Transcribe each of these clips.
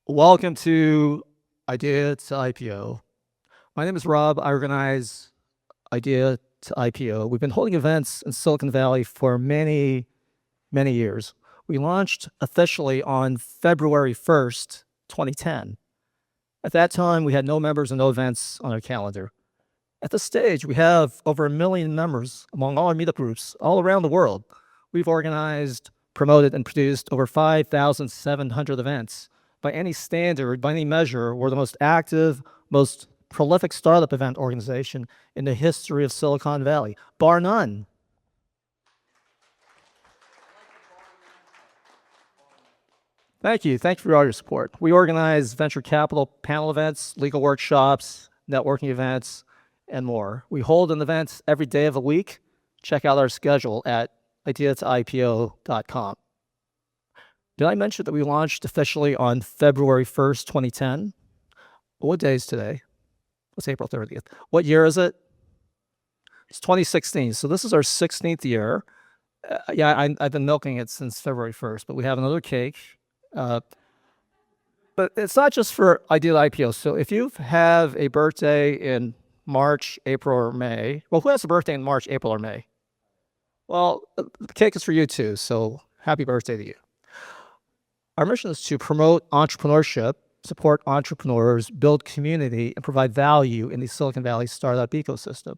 Welcome to Idea to IPO. My name is Rob. I organize Idea to IPO. We've been holding events in Silicon Valley for many, many years. We launched officially on February 1st, 2010. At that time, we had no members and no events on our calendar. At this stage, we have over 1 million members among all our meetup groups all around the world. We've organized, promoted, and produced over 5,700 events. By any standard, by any measure, we're the most active, most prolific startup event organization in the history of Silicon Valley, bar none. Thank you. Thank you for all your support. We organize venture capital panel events, legal workshops, networking events, and more. We hold an event every day of the week. Check out our schedule at ideatoipo.com. Did I mention that we launched officially on February 1st, 2010? What day is today? It's April 30th. What year is it? It's 2016. So this is our 16th year. I've been milking it since February 1st, but we have another cake. But it's not just for Ideal IPO. So if you have a birthday in March, April, or May, well, who has a birthday in March, April, or May? Well, the cake is for you too. So happy birthday to you. Our mission is to promote entrepreneurship, support entrepreneurs, build community, and provide value in the Silicon Valley startup ecosystem.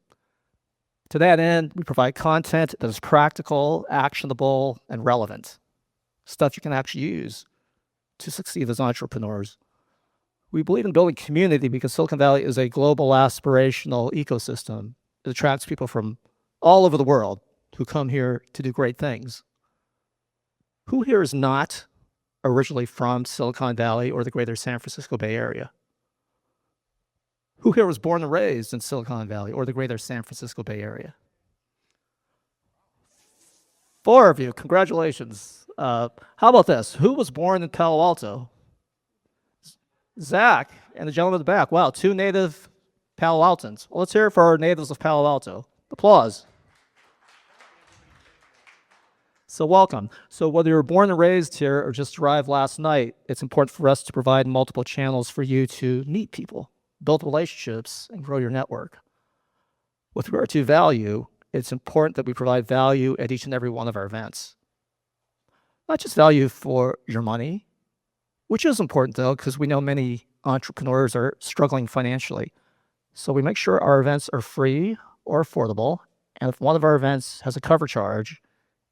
To that end, we provide content that is practical, actionable, and relevant. Stuff you can actually use to succeed as entrepreneurs. We believe in building community because Silicon Valley is a global aspirational ecosystem. It attracts people from all over the world who come here to do great things. Who here is not originally from Silicon Valley or the greater San Francisco Bay Area? Who here was born and raised in Silicon Valley or the greater San Francisco Bay Area? 4 of you, congratulations. How about this? Who was born in Palo Alto? Zach and the gentleman in the back. Wow, 2 native Palo Altans. Well, let's hear it for our natives of Palo Alto. Applause. So welcome. So whether you were born and raised here or just arrived last night, it's important for us to provide multiple channels for you to meet people, build relationships, and grow your network. With regard to value, it's important that we provide value at each and every one of our events. Not just value for your money, which is important though, because we know many entrepreneurs are struggling financially. So we make sure our events are free or affordable. And if one of our events has a cover charge,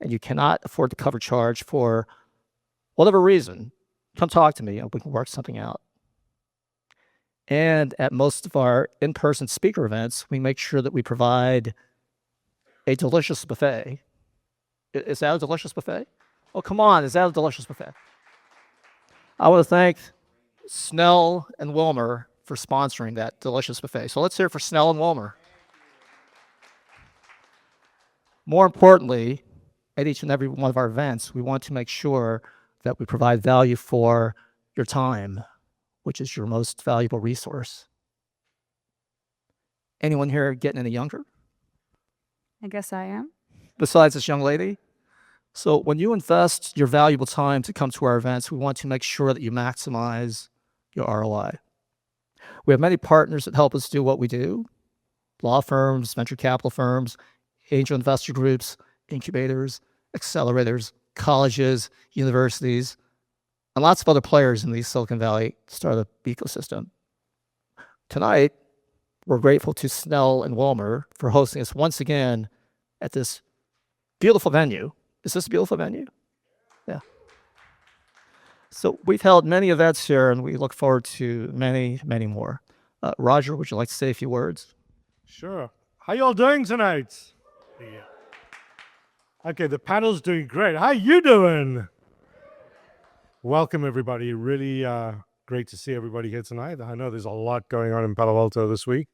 and you cannot afford the cover charge for whatever reason, come talk to me and we can work something out. And at most of our in-person speaker events, we make sure that we provide a delicious buffet. Is that a delicious buffet? Oh, come on, is that a delicious buffet? I want to thank Snell and Wilmer for sponsoring that delicious buffet. So let's hear it for Snell and Wilmer. More importantly, at each and every one of our events, we want to make sure that we provide value for your time, which is your most valuable resource. Anyone here getting any younger? I guess I am. Besides this young lady? So when you invest your valuable time to come to our events, we want to make sure that you maximize your ROI. We have many partners that help us do what we do: law firms, venture capital firms, angel investor groups, incubators, accelerators, colleges, universities, and lots of other players in the Silicon Valley startup ecosystem. Tonight, we're grateful to Snell and Walmer for hosting us once again at this beautiful venue. Is this a beautiful venue? Yeah. So we've held many events here, and we look forward to many, many more. Roger, would you like to say a few words? Sure. How y'all doing tonight? Yeah. Okay, the panel's doing great. How you doing? Welcome, everybody. Really great to see everybody here tonight. I know there's a lot going on in Palo Alto this week,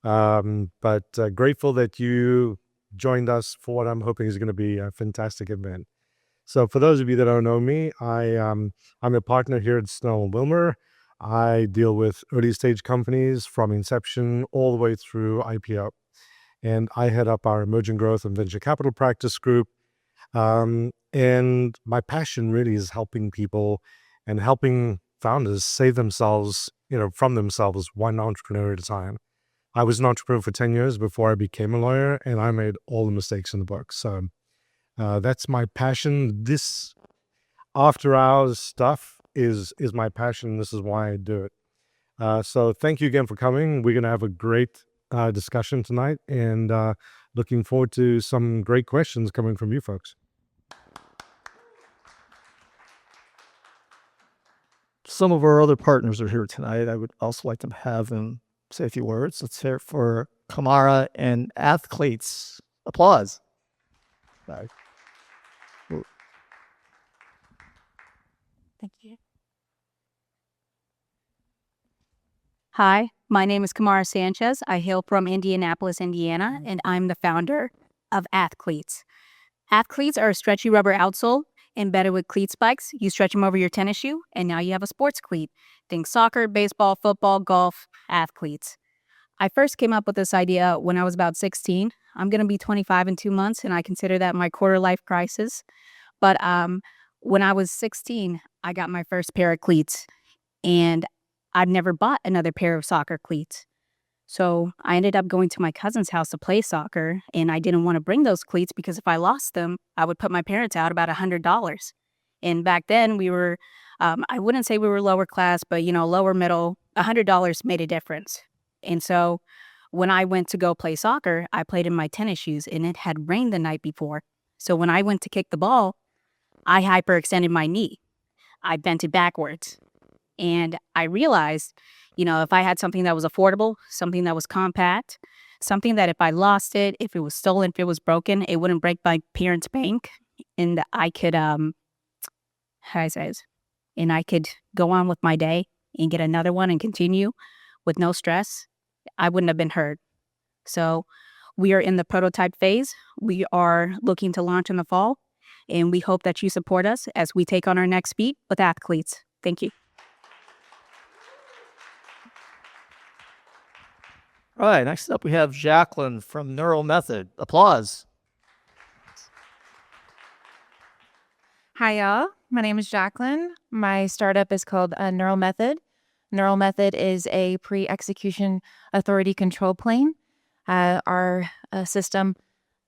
but grateful that you joined us for what I'm hoping is going to be a fantastic event. So for those of you that don't know me, I'm a partner here at Snell & Wilmer. I deal with early stage companies from inception all the way through IPO. And I head up our emerging growth and venture capital practice group. And my passion really is helping people and helping founders save themselves, from themselves, one entrepreneur at a time. I was an entrepreneur for 10 years before I became a lawyer, and I made all the mistakes in the book. So that's my passion. This after hours stuff is my passion. This is why I do it. So thank you again for coming. We're going to have a great discussion tonight, and looking forward to some great questions coming from you folks. Some of our other partners are here tonight. I would also like to have them say a few words. Let's hear it for Kamara and Athletes. Applause. Sorry. Thank you. Hi, my name is Kamara Sanchez. I hail from Indianapolis, Indiana, and I'm the founder of Athletes. Athletes are a stretchy rubber outsole embedded with cleat spikes. You stretch them over your tennis shoe, and now you have a sports cleat. Think soccer, baseball, football, golf, Athletes. I first came up with this idea when I was about 16. I'm going to be 25 in 2 months, and I consider that my quarter-life crisis. But when I was 16, I got my first pair of cleats, and I've never bought another pair of soccer cleats. So I ended up going to my cousin's house to play soccer, and I didn't want to bring those cleats because if I lost them, I would put my parents out about $100. And back then we were, I wouldn't say we were lower class, but lower middle, $100 made a difference. And so when I went to go play soccer, I played in my tennis shoes, and it had rained the night before. So when I went to kick the ball, I hyperextended my knee. I bent it backwards. And I realized, if I had something that was affordable, something that was compact, something that if I lost it, if it was stolen, if it was broken, it wouldn't break my parents' bank, and I could, and I could go on with my day and get another one and continue with no stress, I wouldn't have been hurt. So we are in the prototype phase. We are looking to launch in the fall, and we hope that you support us as we take on our next beat with Athletes. Thank you. All right, next up we have Jacqueline from Neural Method. Applause. Hi, y'all. My name is Jacqueline. My startup is called Neural Method. Neural Method is a pre-execution authority control plane. Our system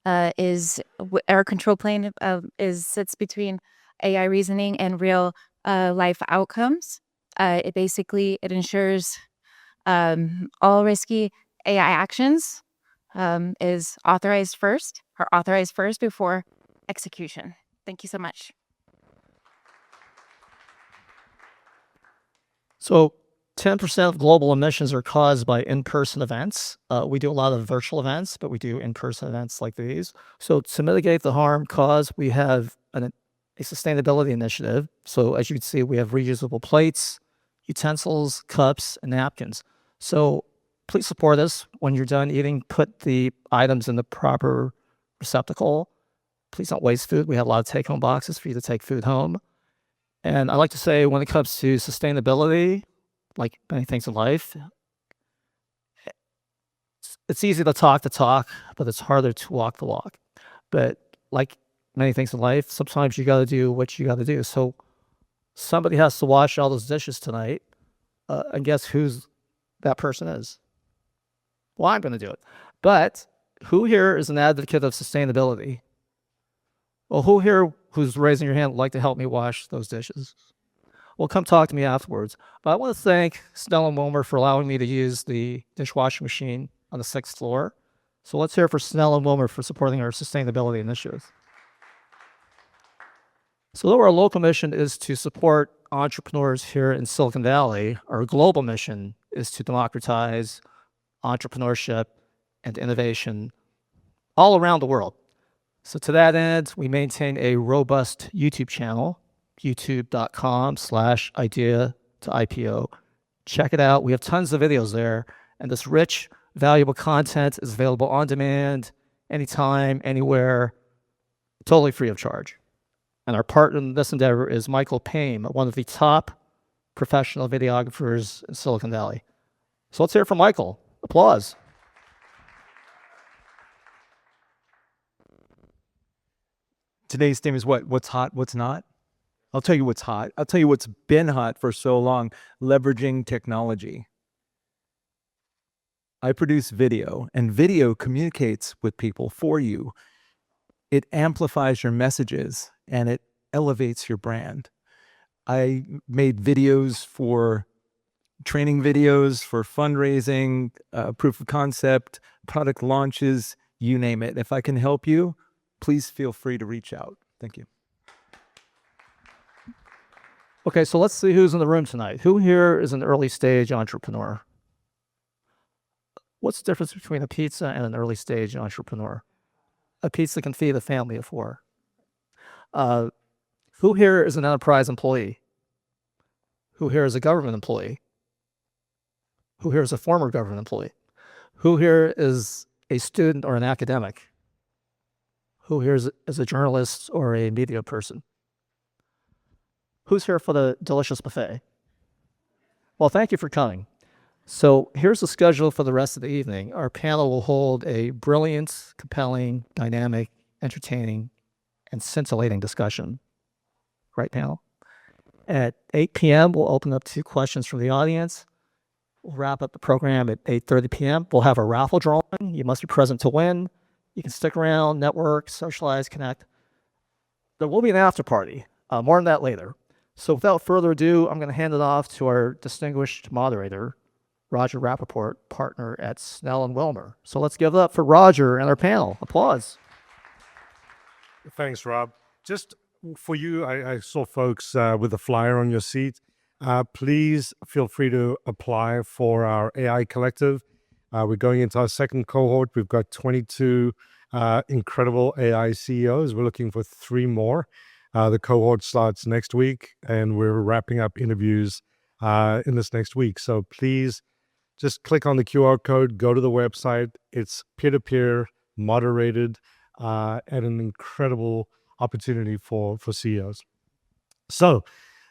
our control plane sits between AI reasoning and real life outcomes. It ensures all risky AI actions is authorized first before execution. Thank you so much. So 10% of global emissions are caused by in-person events. We do a lot of virtual events, but we do in-person events like these. So to mitigate the harm caused, we have a sustainability initiative. So as you can see, we have reusable plates, utensils, cups, and napkins. So please support us. When you're done eating, put the items in the proper receptacle. Please don't waste food. We have a lot of take-home boxes for you to take food home. And I like to say, when it comes to sustainability, like many things in life, it's easy to talk the talk, but it's harder to walk the walk. But like many things in life, sometimes you got to do what you got to do. So somebody has to wash all those dishes tonight, and guess who's that person is? Well, I'm going to do it. But who here is an advocate of sustainability? Well, who here who's raising your hand would like to help me wash those dishes? Well, come talk to me afterwards. But I want to thank Snell and Wilmer for allowing me to use the dishwashing machine on the 6th floor. So let's hear for Snell and Wilmer for supporting our sustainability initiatives. So though our local mission is to support entrepreneurs here in Silicon Valley, our global mission is to democratize entrepreneurship and innovation all around the world. So to that end, we maintain a robust YouTube channel, youtube.com/idea to IPO. Check it out. We have tons of videos there, and this rich, valuable content is available on demand, anytime, anywhere, totally free of charge. And our partner in this endeavor is Michael Payne, one of the top professional videographers in Silicon Valley. So let's hear it from Michael. Applause. Today's theme is what? What's hot, what's not? I'll tell you what's hot. I'll tell you what's been hot for so long, leveraging technology. I produce video, and video communicates with people for you. It amplifies your messages, and it elevates your brand. I made videos for training videos, for fundraising, proof of concept, product launches, you name it. If I can help you, please feel free to reach out. Thank you. Okay, so let's see who's in the room tonight. Who here is an early stage entrepreneur? What's the difference between a pizza and an early stage entrepreneur? A pizza can feed a family of 4. Who here is an enterprise employee? Who here is a government employee? Who here is a former government employee? Who here is a student or an academic? Who here is a journalist or a media person? Who's here for the delicious buffet? Well, thank you for coming. So here's the schedule for the rest of the evening. Our panel will hold a brilliant, compelling, dynamic, entertaining, and scintillating discussion. Right panel? At 8 p.m., we'll open up to questions from the audience. We'll wrap up the program at 8:30 p.m. We'll have a raffle drawing. You must be present to win. You can stick around, network, socialize, connect. There will be an after party. More on that later. So without further ado, I'm going to hand it off to our distinguished moderator, Roger Rappaport, partner at Snell & Wilmer. So let's give it up for Roger and our panel. Applause. Thanks, Rob. Just for you, I saw folks with a flyer on your seat. Please feel free to apply for our AI collective. We're going into our second cohort. We've got 22 incredible AI CEOs. We're looking for 3 more. The cohort starts next week, and we're wrapping up interviews in this next week. So please just click on the QR code, go to the website. It's peer-to-peer, moderated, and an incredible opportunity for CEOs. So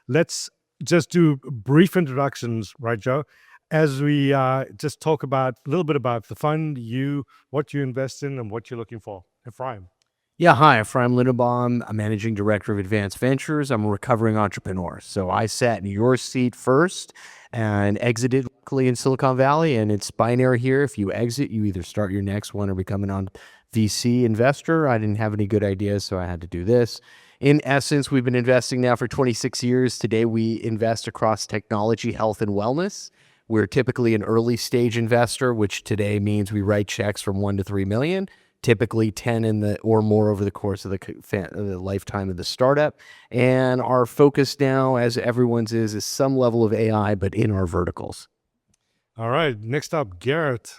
let's just do brief introductions, right, Joe? As we just talk about a little bit about the fund, what you invest in, and what you're looking for. Ephraim. Yeah, hi, Ephraim Lindenbaum. I'm Managing Director of Advanced Ventures. I'm a recovering entrepreneur. So I sat in your seat first and exited luckily in Silicon Valley, and it's binary here. If you exit, you either start your next one or become an VC investor. I didn't have any good ideas, so I had to do this. In essence, we've been investing now for 26 years. Today, we invest across technology, health, and wellness. We're typically an early stage investor, which today means we write checks from 1 to 3 million. Typically 10 or more over the course of the lifetime of the startup. And our focus now, as everyone's is some level of AI, but in our verticals. All right. Next up, Garrett,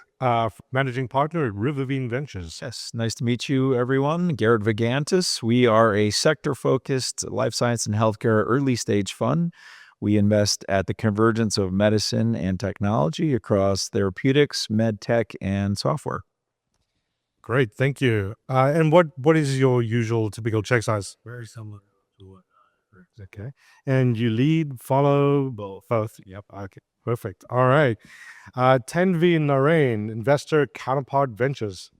Managing Partner at Rivervine Ventures. Yes, nice to meet you, everyone. Garrett Vigantis. We are a sector-focused life science and healthcare early-stage fund. We invest at the convergence of medicine and technology across therapeutics, med tech, and software. Great, thank you. And what is your usual typical check size? Very similar to what. Okay. And you lead, follow? Both. Yep. Okay. Perfect. All right. Tanvi Narain, Investor Counterpart Ventures.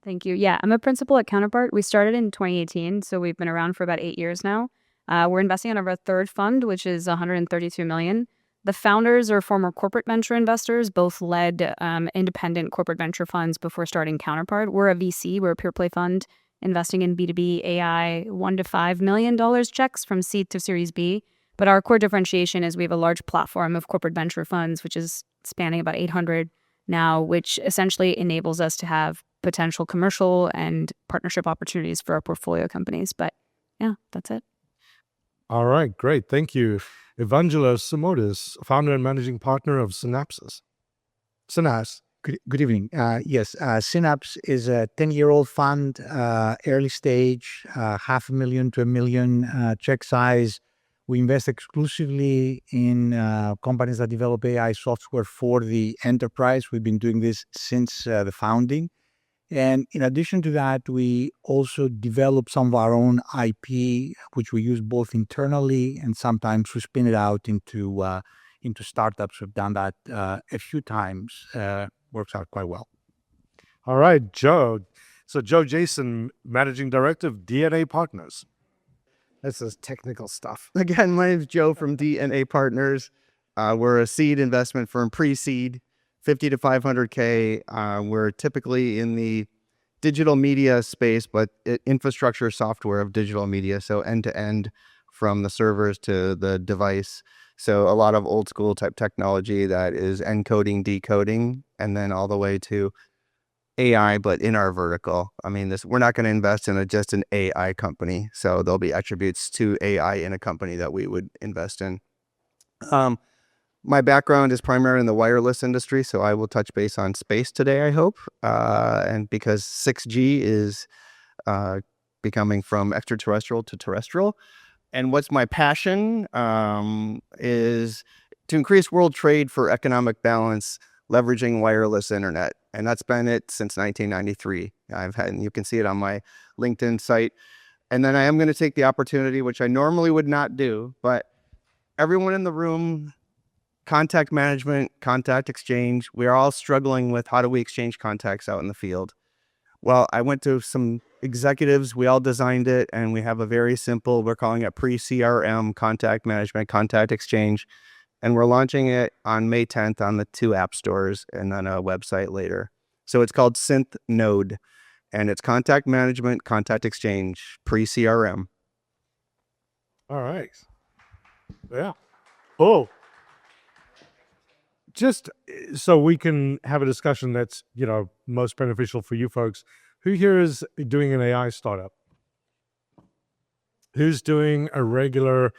Thank you. Yeah, I'm a principal at Counterpart. We started in 2018, so we've been around for about 8 years now. We're investing out of our third fund, which is $132 million. The founders are former corporate venture investors, both led independent corporate venture funds before starting Counterpart. We're a VC, we're a pure play fund investing in B2B AI, $1 to $5 million checks from seed to Series B. But our core differentiation is we have a large platform of corporate venture funds, which is spanning about 800 now, which essentially enables us to have potential commercial and partnership opportunities for our portfolio companies. But yeah, that's it. All right, great. Thank you. Evangelos Simotis, founder and managing partner of Synapse. Good evening. Yes, Synapse is a 10-year-old fund, early stage, $500,000 to $1 million check size. We invest exclusively in companies that develop AI software for the enterprise. We've been doing this since the founding. And in addition to that, we also develop some of our own IP, which we use both internally and sometimes we spin it out into startups. We've done that a few times. Works out quite well. All right, Joe. So Joe Jason, Managing Director of distinA Partners. This is technical stuff. Again, my name is Joe from distinA Partners. We're a seed investment firm, pre-seed, 50 to 500K. We're typically in the digital media space, but infrastructure software of digital media. So end to end from the servers to the device. So a lot of old school type technology that is encoding, decoding, and then all the way to AI, but in our vertical. I mean, we're not going to invest in just an AI company. So there'll be attributes to AI in a company that we would invest in. My background is primarily in the wireless industry, so I will touch base on space today, I hope. And because 6G is becoming from extraterrestrial to terrestrial. And what's my passion is to increase world trade for economic balance, leveraging wireless internet. And that's been it since 1993. You can see it on my LinkedIn site. And then I am going to take the opportunity, which I normally would not do, but everyone in the room, contact management, contact exchange, we're all struggling with how do we exchange contacts out in the field. Well, I went to some executives, we all designed it, and we have a very simple, we're calling it pre-CRM, contact management, contact exchange. And we're launching it on May 10th on the 2 app stores and then a website later. So it's called Synth Node, and it's contact management, contact exchange, pre-CRM. All right. Yeah. Oh. Just so we can have a discussion that's, most beneficial for you folks. Who here is doing an AI startup? Who's doing a regular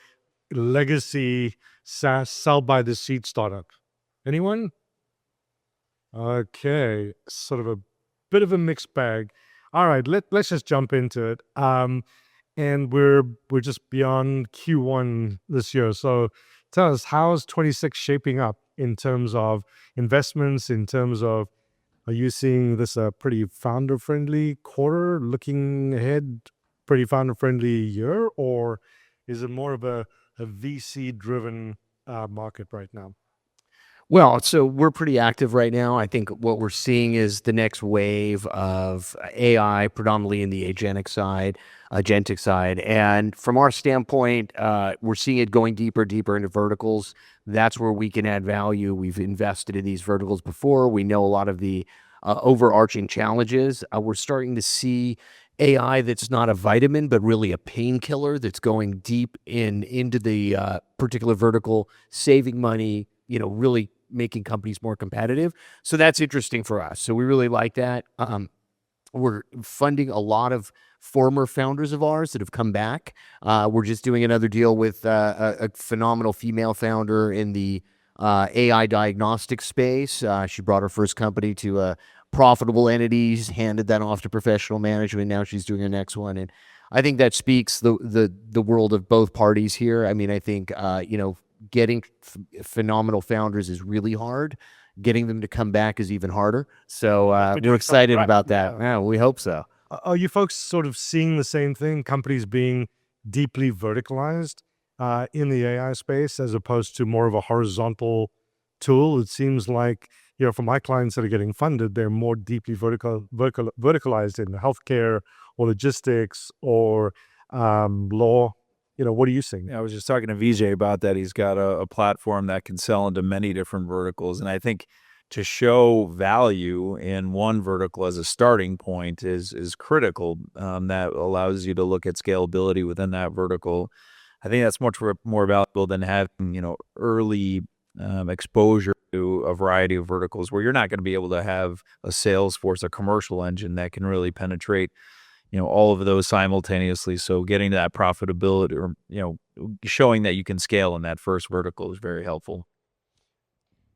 legacy SaaS sell by the seat startup? Anyone? Okay, sort of a bit of a mixed bag. All right, let's just jump into it. And we're just beyond Q1 this year. So tell us, how's 26 shaping up in terms of investments, in terms of, are you seeing this a pretty founder-friendly quarter, looking ahead, pretty founder-friendly year, or is it more of a VC-driven market right now? Well, so we're pretty active right now. I think what we're seeing is the next wave of AI, predominantly in the agentic side. And from our standpoint, we're seeing it going deeper into verticals. That's where we can add value. We've invested in these verticals before. We know a lot of the overarching challenges. We're starting to see AI that's not a vitamin, but really a painkiller that's going deep into the particular vertical, saving money, really making companies more competitive. So that's interesting for us. So we really like that. We're funding a lot of former founders of ours that have come back. We're just doing another deal with a phenomenal female founder in the AI diagnostic space. She brought her first company to profitable entities, handed that off to professional management. Now she's doing her next one. And I think that speaks the world of both parties here. I mean, I think, getting phenomenal founders is really hard. Getting them to come back is even harder. So we're excited about that. Yeah, we hope so. Are you folks sort of seeing the same thing, companies being deeply verticalized in the AI space as opposed to more of a horizontal tool? It seems like, for my clients that are getting funded, they're more deeply verticalized in healthcare or logistics or law. What are you seeing? I was just talking to Vijay about that. He's got a platform that can sell into many different verticals. And I think to show value in one vertical as a starting point is critical. That allows you to look at scalability within that vertical. I think that's much more valuable than having, early exposure to a variety of verticals where you're not going to be able to have a sales force, a commercial engine that can really penetrate all of those simultaneously. So getting to that profitability or, showing that you can scale in that first vertical is very helpful.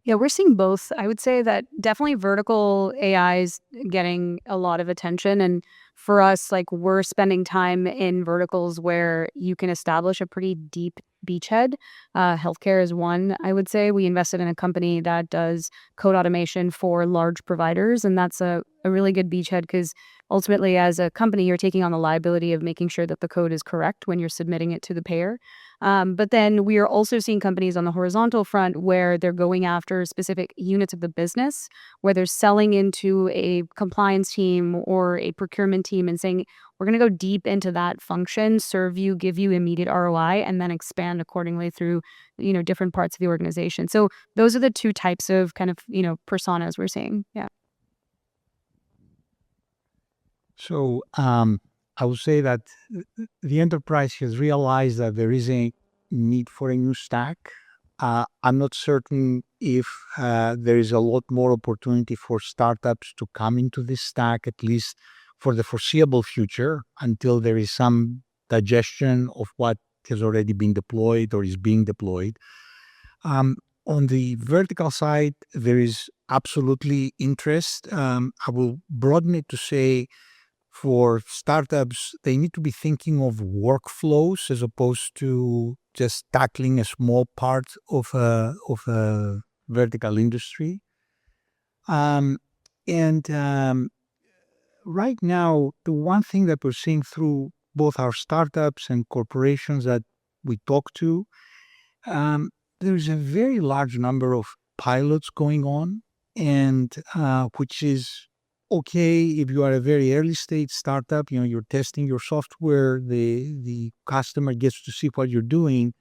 Yeah, we're seeing both. I would say that definitely vertical AI is getting a lot of attention. And for us, we're spending time in verticals where you can establish a pretty deep beachhead. Healthcare is one, I would say. We invested in a company that does code automation for large providers, and that's a really good beachhead because ultimately, as a company, you're taking on the liability of making sure that the code is correct when you're submitting it to the payer. But then we are also seeing companies on the horizontal front where they're going after specific units of the business, where they're selling into a compliance team or a procurement team and saying, we're going to go deep into that function, serve you, give you immediate ROI, and then expand accordingly through, different parts of the organization. So those are the two types of kind of, personas we're seeing. Yeah. So I would say that the enterprise has realized that there is a need for a new stack. I'm not certain if there is a lot more opportunity for startups to come into this stack, at least for the foreseeable future, until there is some digestion of what has already been deployed or is being deployed. On the vertical side, there is absolutely interest. I will broaden it to say, for startups, they need to be thinking of workflows as opposed to just tackling a small part of a vertical industry. And right now, the one thing that we're seeing through both our startups and corporations that we talk to, there's a very large number of pilots going on, and which is okay if you are a very early stage startup. You're testing your software, the customer gets to see what you're doing.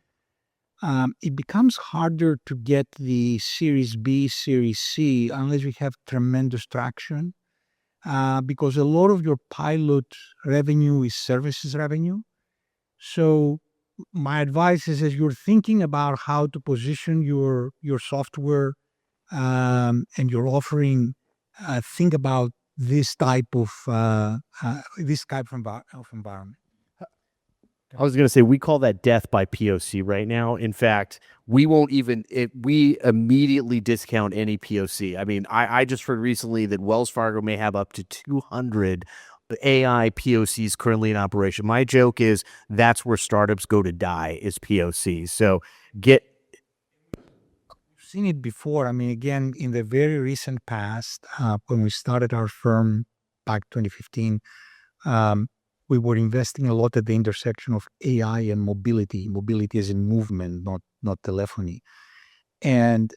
It becomes harder to get the Series B, Series C unless we have tremendous traction, because a lot of your pilot revenue is services revenue. So my advice is, as you're thinking about how to position your software and your offering, think about this type of environment. I was going to say, we call that death by POC right now. In fact, we we immediately discount any POC. I mean, I just heard recently that Wells Fargo may have up to 200 AI POCs currently in operation. My joke is that's where startups go to die, is POCs. So We've seen it before. I mean, again, in the very recent past, when we started our firm back 2015, we were investing a lot at the intersection of AI and mobility. Mobility is in movement, not telephony. And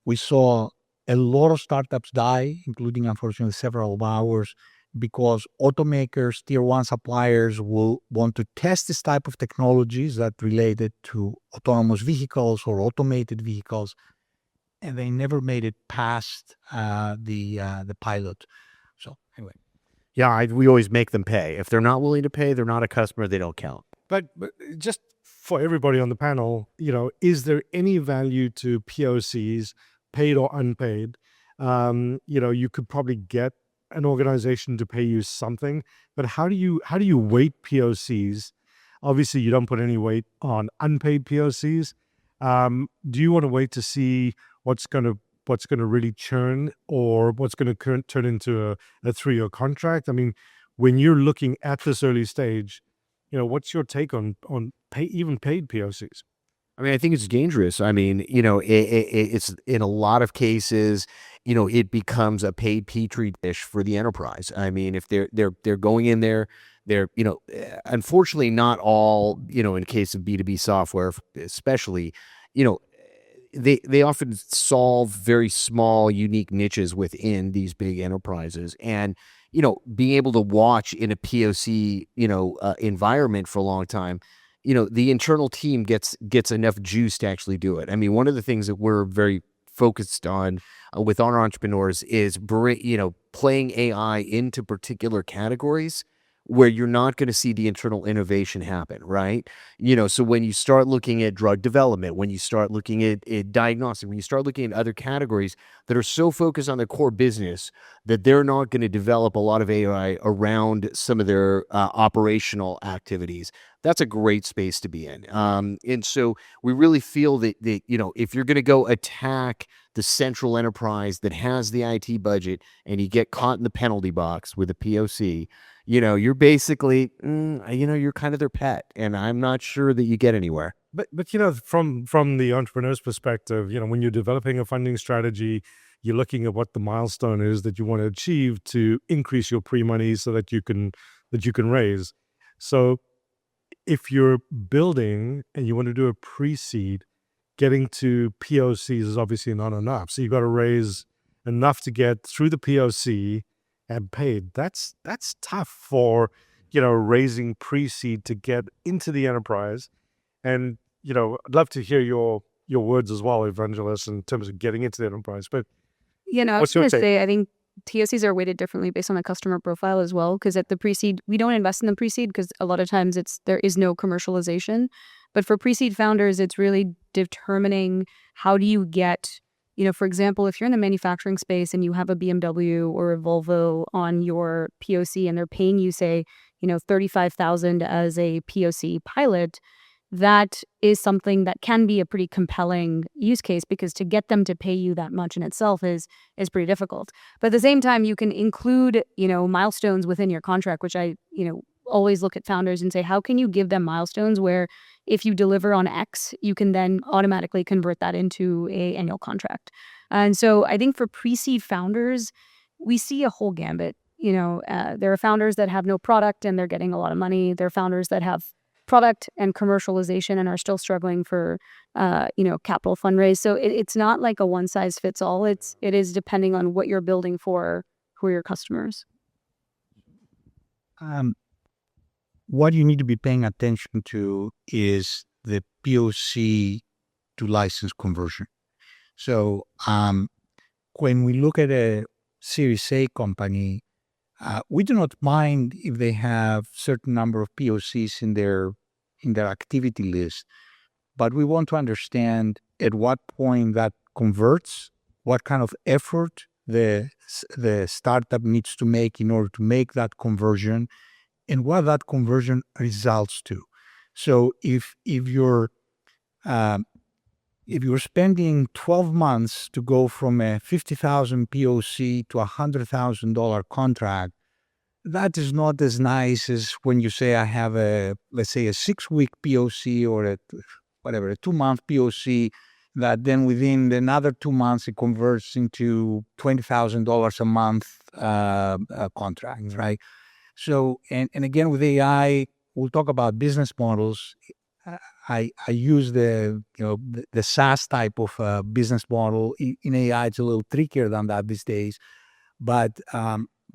we saw a lot of startups die, including, unfortunately, several of ours, because automakers, tier one suppliers will want to test this type of technologies that related to autonomous vehicles or automated vehicles, and they never made it past the pilot. So anyway. Yeah, we always make them pay. If they're not willing to pay, they're not a customer, they don't count. But just for everybody on the panel, is there any value to POCs, paid or unpaid? You could probably get an organization to pay you something, but how do you weight POCs? Obviously, you don't put any weight on unpaid POCs. Do you want to wait to see what's going to really churn, or what's going to turn into a 3-year contract? I mean, when you're looking at this early stage, what's your take on even paid POCs? I mean, I think it's dangerous. I mean, it's in a lot of cases, it becomes a paid petri dish for the enterprise. I mean, if they're going in there, they're, unfortunately not all, in case of B2B software, especially, they often solve very small, unique niches within these big enterprises. And, being able to watch in a POC, environment for a long time, the internal team gets enough juice to actually do it. I mean, one of the things that we're very focused on with our entrepreneurs is, playing AI into particular categories where you're not going to see the internal innovation happen, right? So when you start looking at drug development, when you start looking at diagnostic, when you start looking at other categories that are so focused on their core business that they're not going to develop a lot of AI around some of their operational activities, that's a great space to be in. And so we really feel that if you're going to go attack the central enterprise that has the IT budget and you get caught in the penalty box with a POC, you're basically, you're kind of their pet, and I'm not sure that you get anywhere. But from the entrepreneur's perspective, when you're developing a funding strategy, you're looking at what the milestone is that you want to achieve to increase your pre-money so that you can raise. So if you're building and you want to do a pre-seed, getting to POCs is obviously not enough. So you've got to raise enough to get through the POC and paid. That's tough for raising pre-seed to get into the enterprise. And I'd love to hear your words as well, Evangelist, in terms of getting into the enterprise. But I was what's your going to take? say, I think TOCs are weighted differently based on the customer profile as well. Because at the pre-seed, we don't invest in the pre-seed because a lot of times there is no commercialization. But for pre-seed founders, it's really determining how do you get, for example, if you're in the manufacturing space and you have a BMW or a Volvo on your POC and they're paying you, say, $35,000 as a POC pilot, that is something that can be a pretty compelling use case, because to get them to pay you that much in itself is pretty difficult. But at the same time, you can include, milestones within your contract, which I, always look at founders and say, how can you give them milestones where if you deliver on X, you can then automatically convert that into a annual contract. And so I think for pre-seed founders, we see a whole gambit. There are founders that have no product and they're getting a lot of money. There are founders that have product and commercialization and are still struggling for, capital fundraise. So it's not like a one size fits all. It is depending on what you're building for, who are your customers. What you need to be paying attention to is the POC to license conversion. So when we look at a Series A company, we do not mind if they have certain number of POCs in their activity list, but we want to understand at what point that converts, what kind of effort the startup needs to make in order to make that conversion, and what that conversion results to. So if you're spending 12 months to go from a $50,000 POC to a $100,000 contract, that is not as nice as when you say I have let's say a 6-week POC or a 2-month POC that then within another 2 months it converts into $20,000 a month contract, right? So, and again, with AI, we'll talk about business models. I use the SaaS type of business model. In AI, it's a little trickier than that these days. But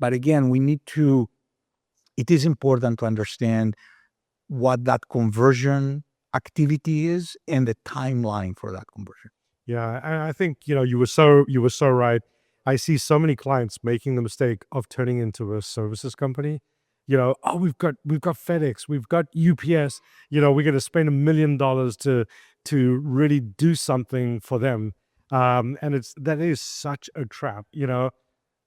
again, it is important to understand what that conversion activity is and the timeline for that conversion. Yeah, and I think you were so right. I see so many clients making the mistake of turning into a services company. We've got FedEx, we've got UPS. We're going to spend $1 million to really do something for them, and that is such a trap.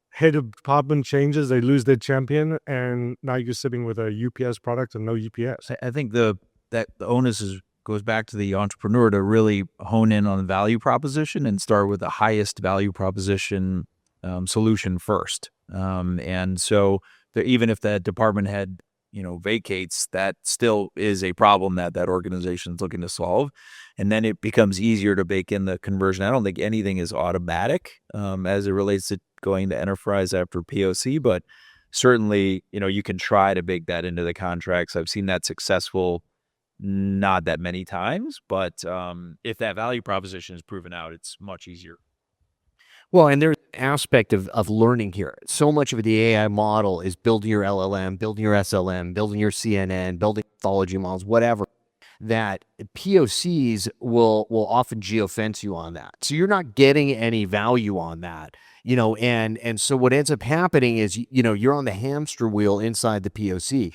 Head of department changes, they lose their champion, and now you're sitting with a UPS product and no UPS. I think the onus goes back to the entrepreneur to really hone in on the value proposition and start with the highest value proposition solution first. And so even if that department head, vacates, that still is a problem that organization is looking to solve. And then it becomes easier to bake in the conversion. I don't think anything is automatic as it relates to going to enterprise after POC, but certainly, you can try to bake that into the contracts. I've seen that successful not that many times, but if that value proposition is proven out, it's much easier. Well, and there's an aspect of learning here. So much of the AI model is building your LLM, building your SLM, building your CNN, building pathology models, whatever, that POCs will often geofence you on that. So you're not getting any value on that, and so what ends up happening is, you're on the hamster wheel inside the POC.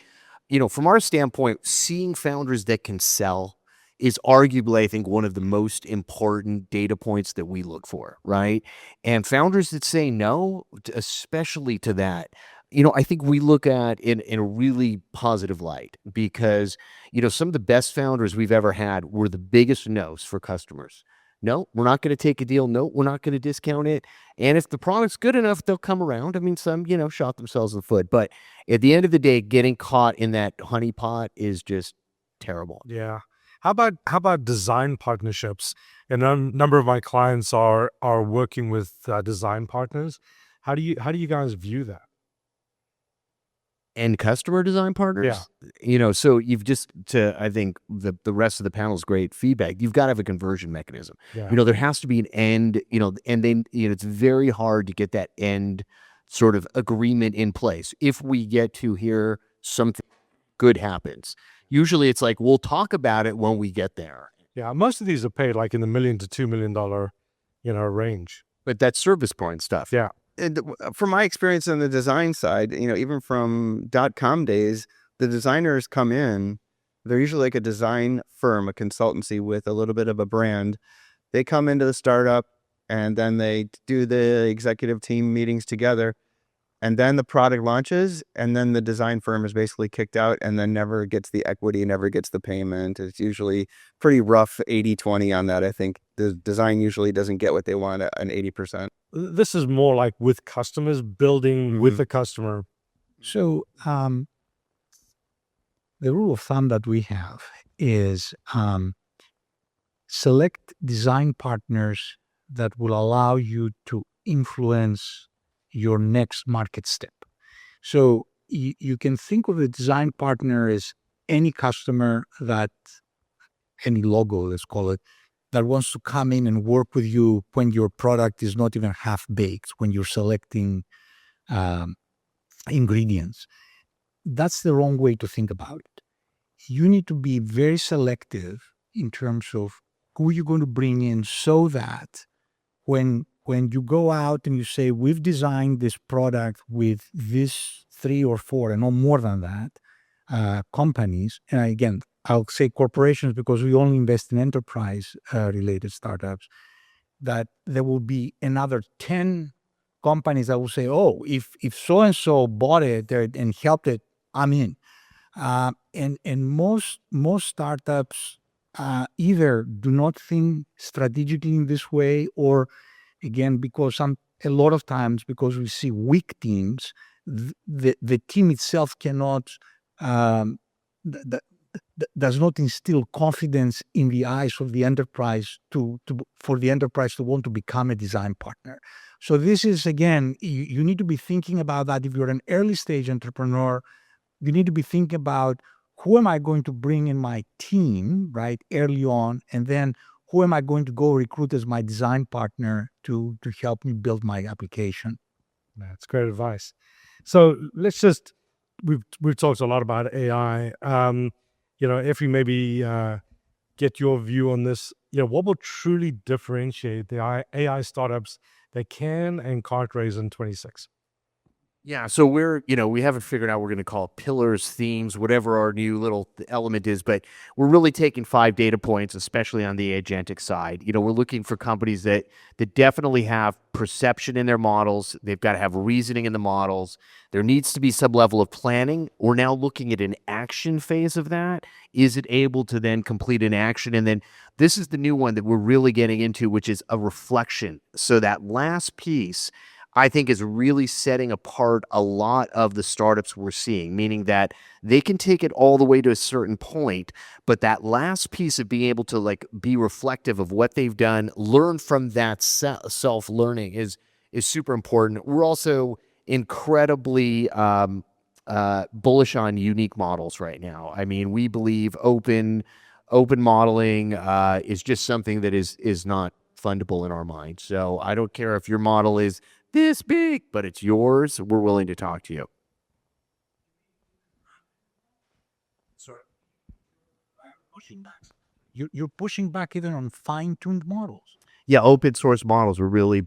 From our standpoint, seeing founders that can sell is arguably, I think, one of the most important data points that we look for, right? And founders that say no, especially to that, I think we look at in a really positive light, because, some of the best founders we've ever had were the biggest no's for customers. No, we're not going to take a deal. No, we're not going to discount it. And if the product's good enough, they'll come around. I mean, some, shot themselves in the foot. But at the end of the day, getting caught in that honeypot is just terrible. Yeah. How about design partnerships? And a number of my clients are working with design partners. How do you guys view that? And customer design partners. So you've just I think the rest of the panel's great feedback. You've got to have a conversion mechanism. Yeah. There has to be an end, and then it's very hard to get that end sort of agreement in place. If we get to hear something good happens, usually it's like we'll talk about it when we get there. Yeah, most of these are paid like in the $1 million to $2 million, range. But that's service point stuff. Yeah. And from my experience on the design side, even from .com days, the designers come in, they're usually like a design firm, a consultancy with a little bit of a brand. They come into the startup and then they do the executive team meetings together, and then the product launches, and then the design firm is basically kicked out and then never gets the equity, never gets the payment. It's usually pretty rough 80-20 on that. I think the design usually doesn't get what they want at an 80%. This is more like with customers, building with the customer. So the rule of thumb that we have is select design partners that will allow you to influence your next market step. So you can think of a design partner as any customer any logo, let's call it, that wants to come in and work with you when your product is not even half baked, when you're selecting ingredients. That's the wrong way to think about it. You need to be very selective in terms of who you're going to bring in, so that when you go out and you say, we've designed this product with these 3 or 4 and no more than that companies, and again, I'll say corporations because we only invest in enterprise related startups, that there will be another 10 companies that will say, oh, if so-and-so bought it and helped it, I'm in. And most startups either do not think strategically in this way, or again, because a lot of times, because we see weak teams, the team itself cannot, does not instill confidence in the eyes of the enterprise for the enterprise to want to become a design partner. So this is, again, you need to be thinking about that. If you're an early stage entrepreneur, you need to be thinking about, who am I going to bring in my team, right, early on, and then who am I going to go recruit as my design partner to help me build my application? That's great advice. So let's just, we've talked a lot about AI. If we maybe get your view on this, what will truly differentiate the AI startups that can and can't raise in 26? Yeah, so we haven't figured out what we're going to call pillars, themes, whatever our new little element is, but we're really taking 5 data points, especially on the agentic side. We're looking for companies that definitely have perception in their models. They've got to have reasoning in the models. There needs to be some level of planning. We're now looking at an action phase of that. Is it able to then complete an action? And then this is the new one that we're really getting into, which is a reflection. So that last piece, I think, is really setting apart a lot of the startups we're seeing, meaning that they can take it all the way to a certain point, but that last piece of being able to be reflective of what they've done, learn from that self-learning is super important. We're also incredibly bullish on unique models right now. I mean, we believe open modeling is just something that is not fundable in our mind. So I don't care if your model is this big, but it's yours. We're willing to talk to you. Sorry. You're pushing back even on fine-tuned models. Yeah, open source models. We're really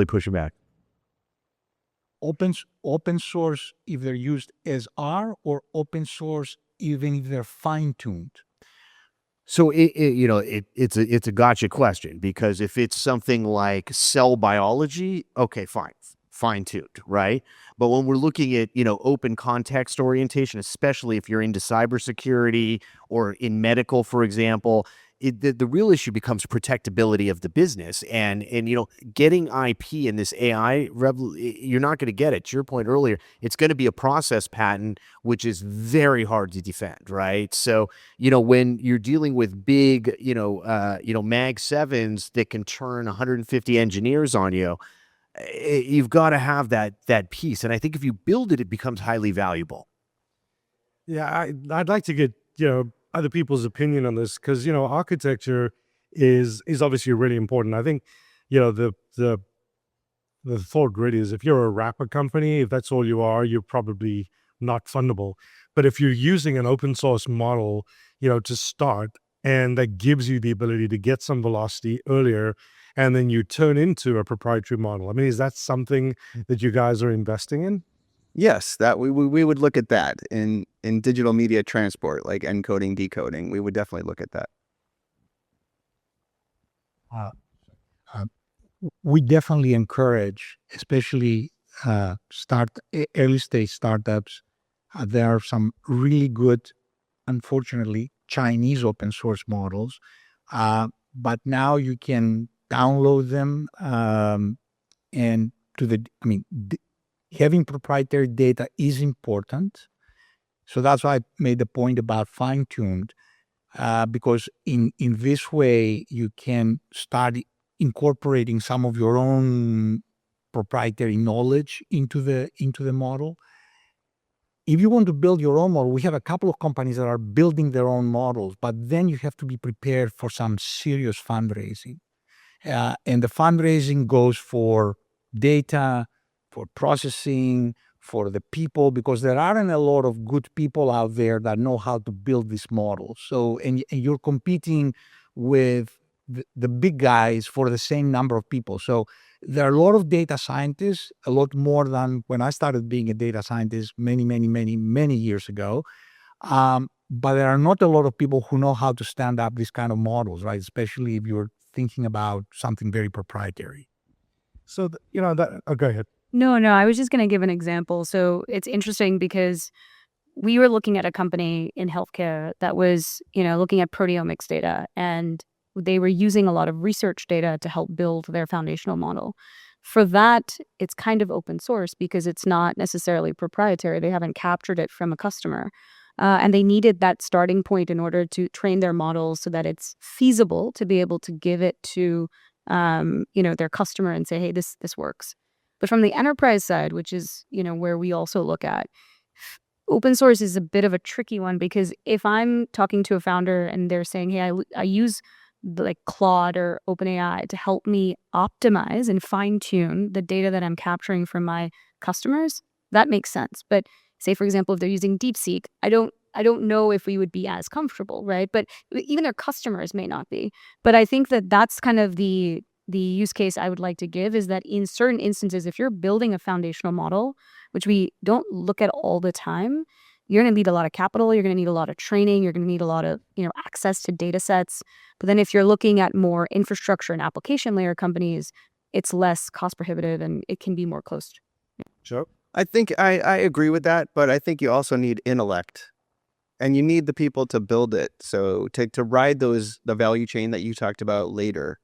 pushing back. Open source, if they're used as are, or open source even if they're fine-tuned. So it's a gotcha question, because if it's something like cell biology, okay, fine-tuned, right? But when we're looking at open context orientation, especially if you're into cybersecurity or in medical, for example, the real issue becomes protectability of the business, and getting IP in this you're not going to get it. To your point earlier, it's going to be a process patent, which is very hard to defend, right? So when you're dealing with big Mag 7s that can turn 150 engineers on you, you've got to have that piece, and I think if you build it, it becomes highly valuable. Yeah, I'd like to get other people's opinion on this, because architecture is obviously really important. I think the thought really is, if you're a wrapper company, if that's all you are, you're probably not fundable. But if you're using an open source model, to start, and that gives you the ability to get some velocity earlier, and then you turn into a proprietary model. I mean, is that something that you guys are investing in? Yes, that we would look at that in digital media transport, like encoding, decoding. We would definitely look at that. We definitely encourage, especially early stage startups. There are some really good, unfortunately, Chinese open source models, but now you can download them, and having proprietary data is important. So that's why I made the point about fine-tuned, because in this way you can start incorporating some of your own proprietary knowledge into the model. If you want to build your own model, we have a couple of companies that are building their own models, but then you have to be prepared for some serious fundraising. And the fundraising goes for data, for processing, for the people, because there aren't a lot of good people out there that know how to build this model. So, and you're competing with the big guys for the same number of people. So there are a lot of data scientists, a lot more than when I started being a data scientist many years ago. But there are not a lot of people who know how to stand up these kind of models, right? Especially if you're thinking about something very proprietary. So, go ahead. No, I was just going to give an example. So it's interesting because we were looking at a company in healthcare that was, looking at proteomics data, and they were using a lot of research data to help build their foundational model. For that, it's kind of open source because it's not necessarily proprietary. They haven't captured it from a customer. And they needed that starting point in order to train their models so that it's feasible to be able to give it to, their customer and say, hey, this works. But from the enterprise side, which is, where we also look at, open source is a bit of a tricky one, because if I'm talking to a founder and they're saying, hey, I use like Claude or OpenAI to help me optimize and fine tune the data that I'm capturing from my customers, that makes sense. But say, for example, if they're using DeepSeek, I don't know if we would be as comfortable, right? But even their customers may not be. But I think that that's kind of the use case I would like to give, is that in certain instances, if you're building a foundational model, which we don't look at all the time, you're going to need a lot of capital, you're going to need a lot of training, you're going to need a lot of access to data sets. But then if you're looking at more infrastructure and application layer companies, it's less cost prohibitive and it can be more close. Sure. I think I agree with that, but I think you also need intellect, and you need the people to build it. So to ride the value chain that you talked about later.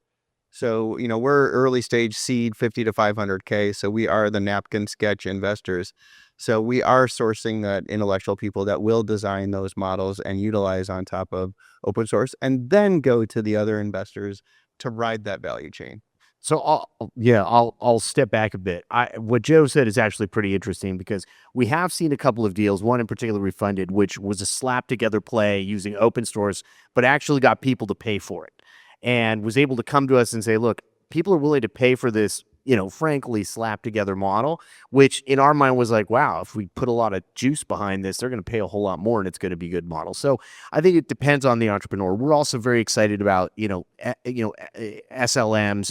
So, we're early stage seed, 50 to 500K. So we are the napkin sketch investors. So we are sourcing that intellectual people that will design those models and utilize on top of open source, and then go to the other investors to ride that value chain. So I'll step back a bit. What Joe said is actually pretty interesting, because we have seen a couple of deals, one in particular we funded, which was a slap together play using open source, but actually got people to pay for it, and was able to come to us and say, look, people are willing to pay for this, frankly, slap together model, which in our mind was like, wow, if we put a lot of juice behind this, they're going to pay a whole lot more and it's going to be a good model. So I think it depends on the entrepreneur. We're also very excited about, SLMs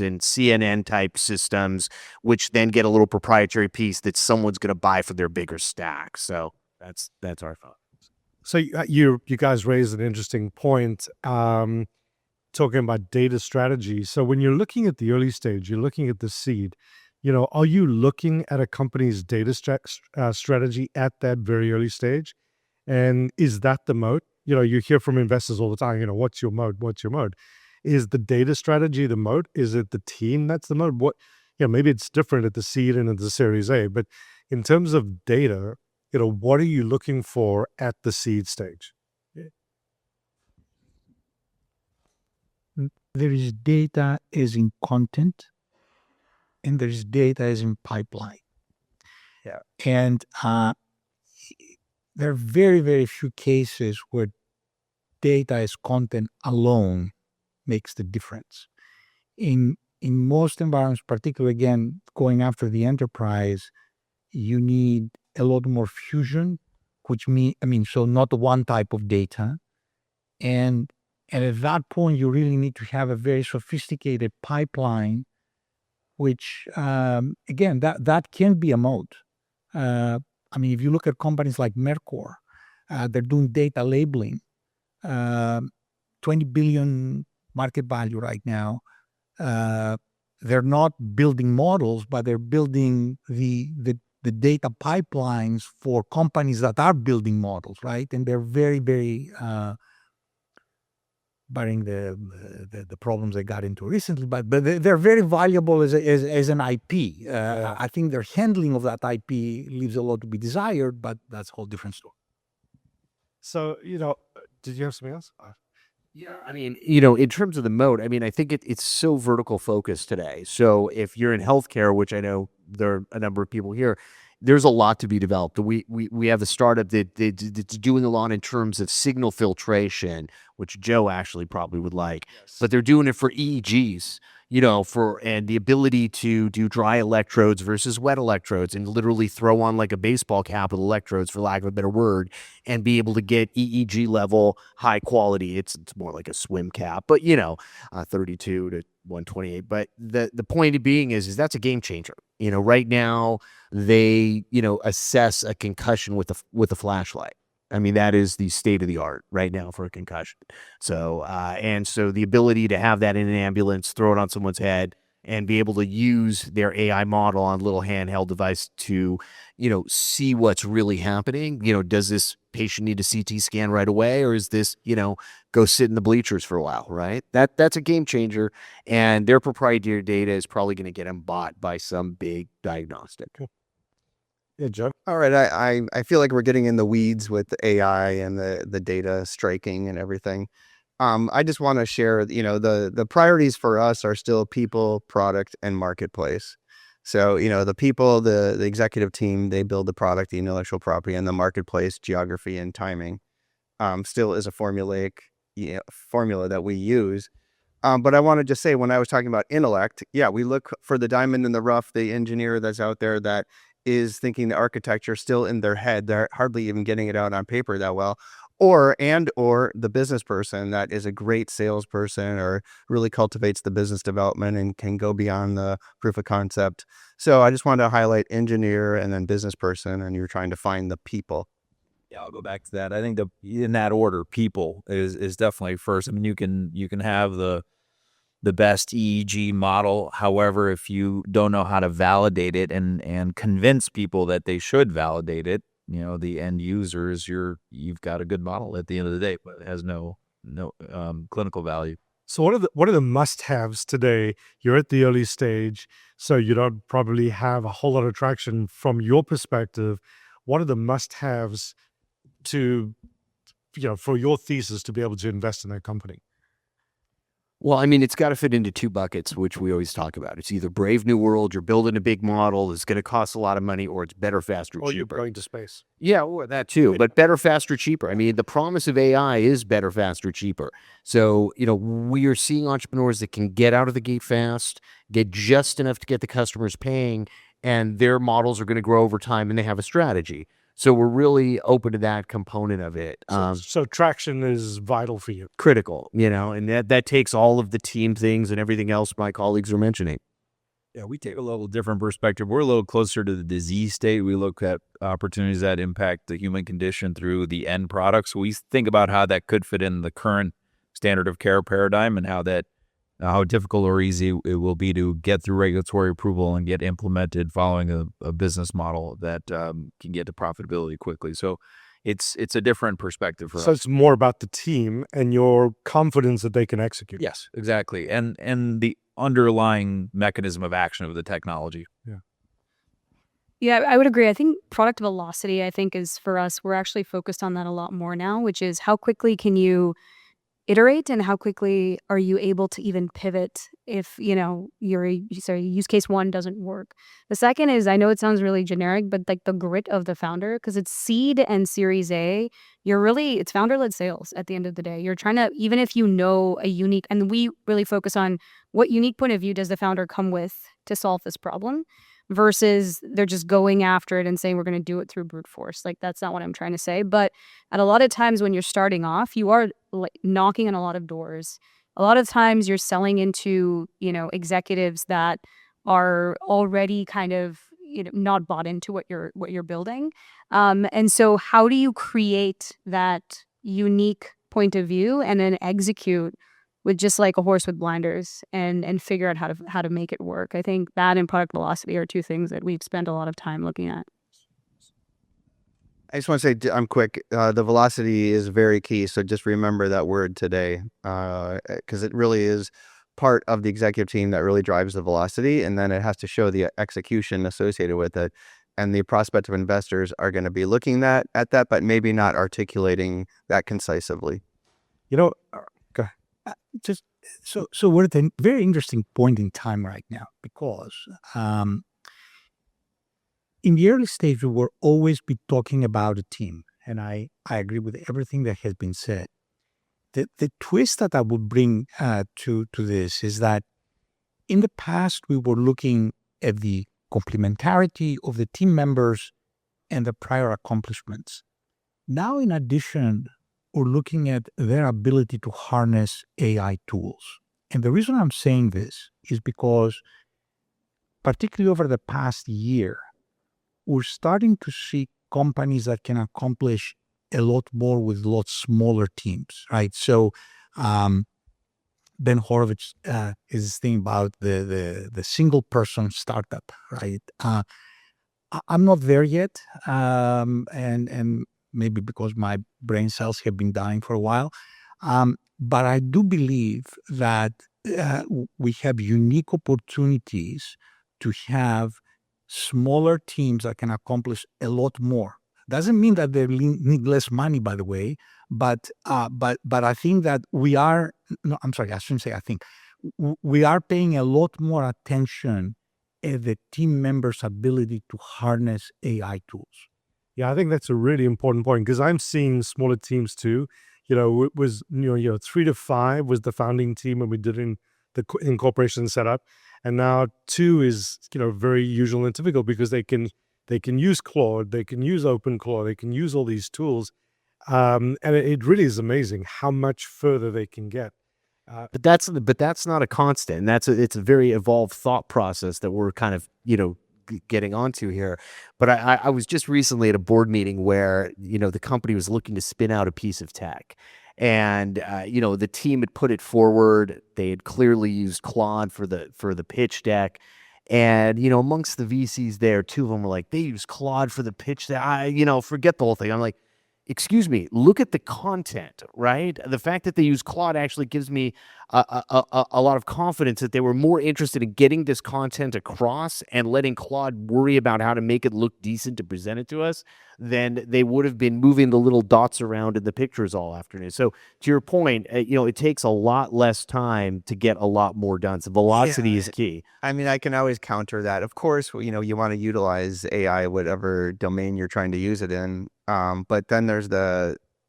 and CNN type systems, which then get a little proprietary piece that someone's going to buy for their bigger stack. So that's our thought. So you guys raised an interesting point, talking about data strategy. So when you're looking at the early stage, you're looking at the seed, are you looking at a company's data strategy at that very early stage? And is that the moat? you hear from investors all the time, what's your mode? What's your mode? Is the data strategy the mode? Is it the team that's the mode? Maybe it's different at the seed and at the Series A, but in terms of data, what are you looking for at the seed stage? There is data as in content, and there is data as in pipeline. Yeah. And there are very, very few cases where data as content alone makes the difference. In most environments, particularly again going after the enterprise, you need a lot more fusion, which so not one type of data, and at that point you really need to have a very sophisticated pipeline, which again that can be a moat. If you look at companies like Mercor, they're doing data labeling, 20 billion market value right now. They're not building models, but they're building the data pipelines for companies that are building models, right? And they're very, very barring the problems they got into recently, but they're very valuable as an IP. I think their handling of that IP leaves a lot to be desired, but that's a whole different story. So, did you have something else? Yeah, in terms of the moat, I think it's so vertical focused today. So if you're in healthcare, which I know there are a number of people here, there's a lot to be developed. We have a startup that's doing a lot in terms of signal filtration, which Joe actually probably would like. Yes. But they're doing it for EEGs, and the ability to do dry electrodes versus wet electrodes and literally throw on like a baseball cap with electrodes, for lack of a better word, and be able to get EEG level high quality. It's more like a swim cap, but 32 to 128. But the point being is that's a game changer. Right now they, assess a concussion with a flashlight. That is the state of the art right now for a concussion. So, so the ability to have that in an ambulance, throw it on someone's head, and be able to use their AI model on a little handheld device to, see what's really happening. Does this patient need a CT scan right away, or is this, go sit in the bleachers for a while, right? That's a game changer, and their proprietary data is probably going to get them bought by some big diagnostic. Yeah, Joe. All right, I feel like we're getting in the weeds with AI and the data striking and everything. I just want to share, the priorities for us are still people, product, and marketplace. So, the people, the executive team, they build the product, the intellectual property, and the marketplace, geography, and timing, still is a formulaic formula that we use. But I want to just say, when I was talking about intellect, we look for the diamond in the rough, the engineer that's out there that is thinking the architecture still in their head. They're hardly even getting it out on paper that well. Or the business person that is a great salesperson or really cultivates the business development and can go beyond the proof of concept. So I just wanted to highlight engineer and then business person, and you're trying to find the people. Yeah, I'll go back to that. I think in that order, people is definitely first. You can have the best EEG model. However, if you don't know how to validate it and convince people that they should validate it, the end users, you've got a good model at the end of the day, but it has no clinical value. So what are the must-haves today? You're at the early stage, so you don't probably have a whole lot of traction from your perspective. What are the must-haves to, for your thesis to be able to invest in that company? Well, it's got to fit into two buckets, which we always talk about. It's either Brave New World, you're building a big model, it's going to cost a lot of money, or it's better, faster, cheaper. Or you're going to space. Yeah, or that too, but better, faster, cheaper. The promise of AI is better, faster, cheaper. So, we are seeing entrepreneurs that can get out of the gate fast, get just enough to get the customers paying, and their models are going to grow over time, and they have a strategy. So we're really open to that component of it. So traction is vital for you. Critical, and that takes all of the team things and everything else my colleagues are mentioning. Yeah, we take a little different perspective. We're a little closer to the disease state. We look at opportunities that impact the human condition through the end product. So we think about how that could fit in the current standard of care paradigm and how difficult or easy it will be to get through regulatory approval and get implemented following a business model that can get to profitability quickly. So, it's a different perspective for So us. it's more about the team and your confidence that they can execute. Yes, exactly. And the underlying mechanism of action of the technology. Yeah, I would agree. I think product velocity, I think, is for us, we're actually focused on that a lot more now, which is how quickly can you iterate and how quickly are you able to even pivot if, your use case one doesn't work. The second is, I know it sounds really generic, but like the grit of the founder, because it's seed and series A, it's founder-led sales at the end of the day. You're trying to, even if you know a unique, and we really focus on what unique point of view does the founder come with to solve this problem versus they're just going after it and saying we're going to do it through brute force. Like, that's not what I'm trying to say. But at a lot of times when you're starting off, you are knocking on a lot of doors. A lot of times you're selling into, executives that are already kind of, not bought into what you're building. And so how do you create that unique point of view and then execute with just like a horse with blinders and figure out how to make it work? I think that and product velocity are two things that we've spent a lot of time looking at. I just want to say I'm quick. The velocity is very key. So just remember that word today, because it really is part of the executive team that really drives the velocity, and then it has to show the execution associated with it. And the prospective investors are going to be looking at that, but maybe not articulating that concisely. Go ahead. Just so we're at a very interesting point in time right now because in the early stage we will always be talking about a team, and I agree with everything that has been said. The twist that I would bring to this is that in the past we were looking at the complementarity of the team members and the prior accomplishments. Now, in addition, we're looking at their ability to harness AI tools. And the reason I'm saying this is because, particularly over the past year, we're starting to see companies that can accomplish a lot more with a lot smaller teams, right? So, Ben Horowitz is this thing about the single person startup, right? I'm not there yet, and maybe because my brain cells have been dying for a while, but I do believe that we have unique opportunities to have smaller teams that can accomplish a lot more. Doesn't mean that they need less money, by the way, but I think that we are. No, I'm sorry, I shouldn't say I think. We are paying a lot more attention at the team members' ability to harness AI tools. Yeah, I think that's a really important point because I'm seeing smaller teams too. It was 3 to 5 was the founding team when we did the incorporation setup, and now 2 is very usual and typical because they can use Claude, they can use OpenClaw, they can use all these tools, and it really is amazing how much further they can get. But that's not a constant. And it's a very evolved thought process that we're kind of getting onto here. But I was just recently at a board meeting where the company was looking to spin out a piece of tech, and the team had put it forward. They had clearly used Claude for the pitch deck. And, amongst the VCs there, 2 of them were like, they use Claude for the pitch deck. Forget the whole thing. I'm like, excuse me, look at the content, right? The fact that they use Claude actually gives me a lot of confidence that they were more interested in getting this content across and letting Claude worry about how to make it look decent to present it to us than they would have been moving the little dots around in the pictures all afternoon. So to your point, it takes a lot less time to get a lot more done. So velocity is key. I mean, I can always counter that. Of course, you want to utilize AI, whatever domain you're trying to use it in. But then there's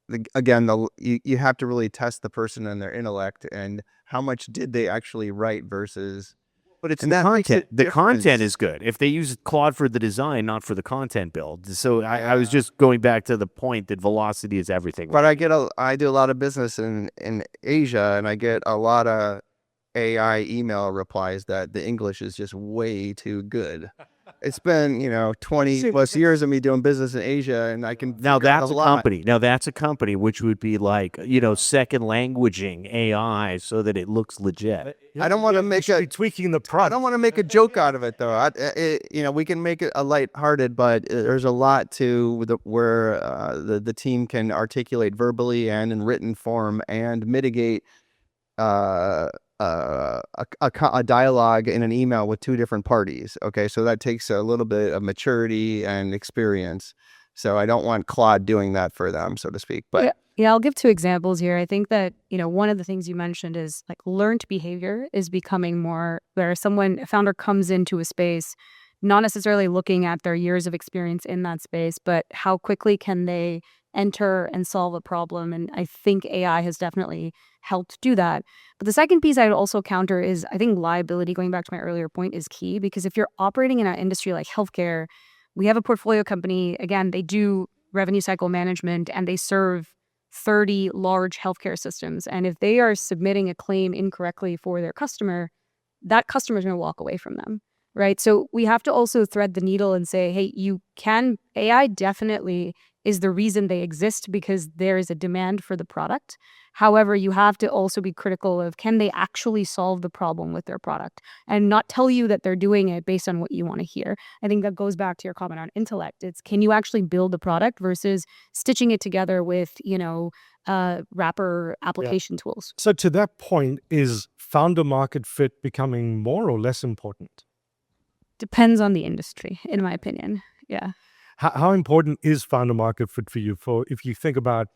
you have to really test the person and their intellect and how much did they actually write versus. But it's the content. The content is good. If they use Claude for the design, not for the content build. So I was just going back to the point that velocity is everything. But I do a lot of business in Asia, and I get a lot of AI email replies that the English is just way too good. it's been 20 plus years of me doing business in Asia, and I can Now figure out that's a lot. company. Now that's a company which would be like, second languaging AI so that it looks legit. I don't want to make be tweaking the I product. don't want to make a joke out of it though. We can make it a lighthearted, but there's a lot to where the team can articulate verbally and in written form and mitigate a dialogue in an email with two different parties. Okay, so that takes a little bit of maturity and experience. So I don't want Claude doing that for them, so to speak. But Yeah, I'll give two examples here. I think that, one of the things you mentioned is like learned behavior is becoming more where a founder comes into a space, not necessarily looking at their years of experience in that space, but how quickly can they enter and solve a problem. And I think AI has definitely helped do that. But the second piece I would also counter is I think liability, going back to my earlier point, is key because if you're operating in an industry like healthcare, we have a portfolio company. Again, they do revenue cycle management and they serve 30 large healthcare systems. And if they are submitting a claim incorrectly for their customer, that customer is going to walk away from them, right? So we have to also thread the needle and say, hey, AI definitely is the reason they exist because there is a demand for the product. However, you have to also be critical of can they actually solve the problem with their product and not tell you that they're doing it based on what you want to hear. I think that goes back to your comment on intellect. It's can you actually build the product versus stitching it together with, wrapper application tools. So to that point, is founder market fit becoming more or less important? Depends on the industry, in my opinion. Yeah. How important is founder market fit for you? If you think about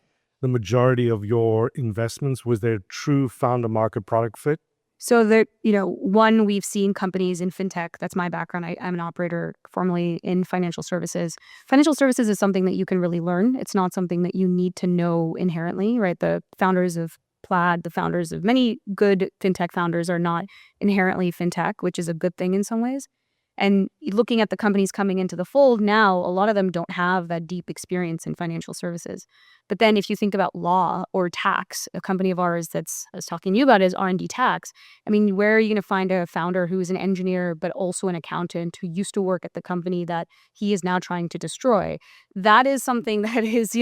the majority of your investments, was there true founder market product fit? So one, we've seen companies in fintech. That's my background. I'm an operator formerly in financial services. Financial services is something that you can really learn. It's not something that you need to know inherently, right? The founders of Plaid, the founders of many good fintech founders are not inherently fintech, which is a good thing in some ways. And looking at the companies coming into the fold now, a lot of them don't have that deep experience in financial services. But then if you think about law or tax, a company of ours I was talking to you about is R&D Tax. I mean, where are you going to find a founder who is an engineer, but also an accountant who used to work at the company that he is now trying to destroy? That is something that is,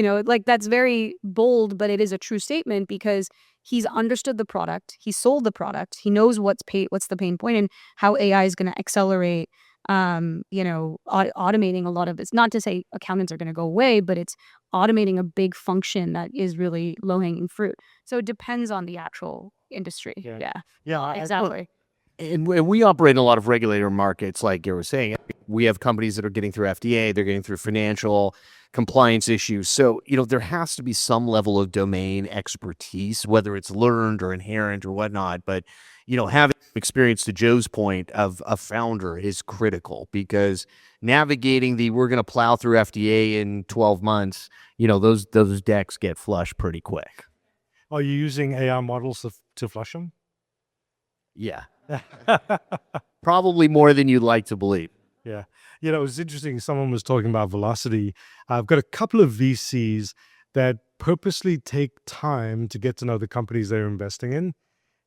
that's very bold, but it is a true statement because he's understood the product. He sold the product. He knows what's the pain point and how AI is going to accelerate automating a lot of this. Not to say accountants are going to go away, but it's automating a big function that is really low-hanging fruit. So it depends on the actual industry. Yeah, exactly. And we operate in a lot of regulator markets, like you were saying. We have companies that are getting through FDA, they're getting through financial compliance issues. So, there has to be some level of domain expertise, whether it's learned or inherent or whatnot. But, having experience, to Joe's point, of a founder is critical because navigating we're going to plow through FDA in 12 months, those decks get flushed pretty quick. Are you using AI models to flush them? Yeah. Probably more than you'd like to believe. Yeah. It was interesting. Someone was talking about velocity. I've got a couple of VCs that purposely take time to get to know the companies they're investing in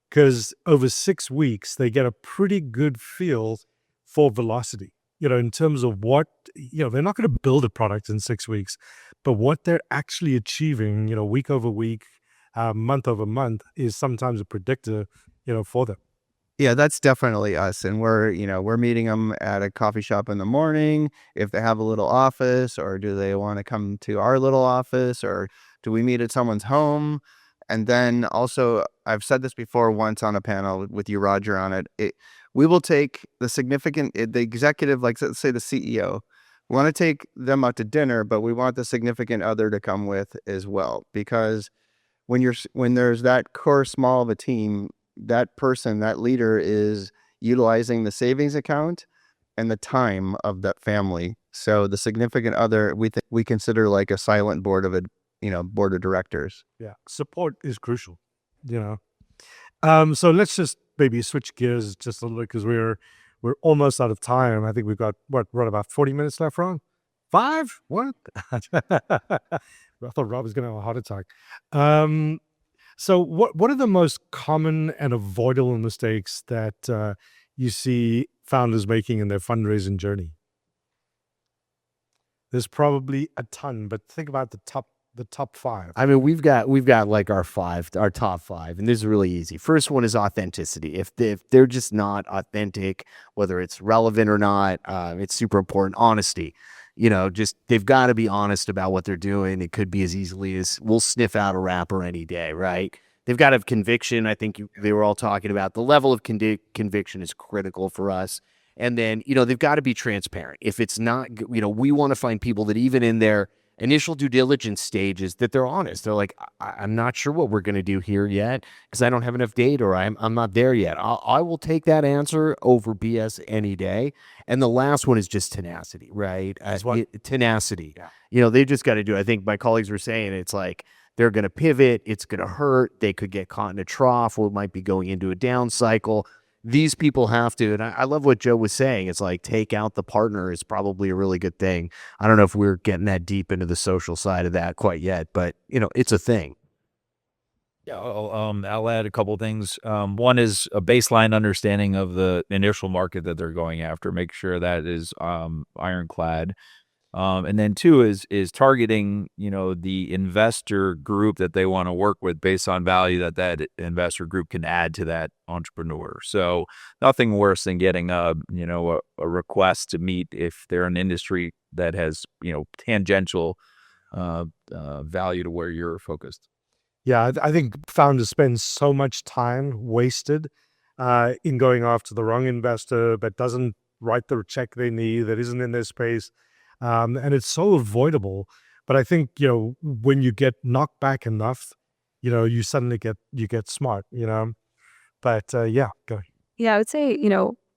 because over 6 weeks, they get a pretty good feel for velocity, in terms of what, they're not going to build a product in 6 weeks, but what they're actually achieving, week over week, month over month is sometimes a predictor, for them. Yeah, that's definitely us. And we're meeting them at a coffee shop in the morning, if they have a little office, or do they want to come to our little office, or do we meet at someone's home? And then also, I've said this before once on a panel with you, Roger, on it. We will take the executive, like let's say the CEO, we want to take them out to dinner, but we want the significant other to come with as well. Because when there's that core small of a team, that person, that leader is utilizing the savings account and the time of that family. So the significant other, we consider like a silent board of directors. Yeah. Support is crucial, So let's just maybe switch gears just a little bit because we're almost out of time. I think we've got about 40 minutes left, Ron? 5? What? I thought Rob was going to have a heart attack. So what are the most common and avoidable mistakes that you see founders making in their fundraising journey? there's probably a ton, but think about the top 5. I mean, we've got like our top 5, and this is really easy. First one is authenticity. If they're just not authentic, whether it's relevant or not, it's super important. Honesty, just they've got to be honest about what they're doing. It could be as easily as we'll sniff out a rapper any day, right? They've got to have conviction. I think they were all talking about the level of conviction is critical for us. And then, they've got to be transparent. If it's not, we want to find people that even in their initial due diligence stages that they're honest. They're like, I'm not sure what we're going to do here yet because I don't have enough data or I'm not there yet. I will take that answer over BS any day. And the last one is just tenacity, right? Tenacity. Yeah. They just got to do it. I think my colleagues were saying it's like they're going to pivot. It's going to hurt. They could get caught in a trough or might be going into a down cycle. These people have to, and I love what Joe was saying. It's like take out the partner is probably a really good thing. I don't know if we're getting that deep into the social side of that quite yet, but it's a thing. Yeah, I'll add a couple things. One is a baseline understanding of the initial market that they're going after. Make sure that is ironclad. And then 2 is targeting, the investor group that they want to work with based on value that investor group can add to that entrepreneur. So nothing worse than getting a request to meet if they're an industry that has, tangential value to where you're focused. Yeah, I think founders spend so much time wasted in going after the wrong investor that doesn't write the check they need, that isn't in their space. And it's so avoidable. But I think, when you get knocked back enough, you suddenly get smart, But yeah, go. Yeah, I would say,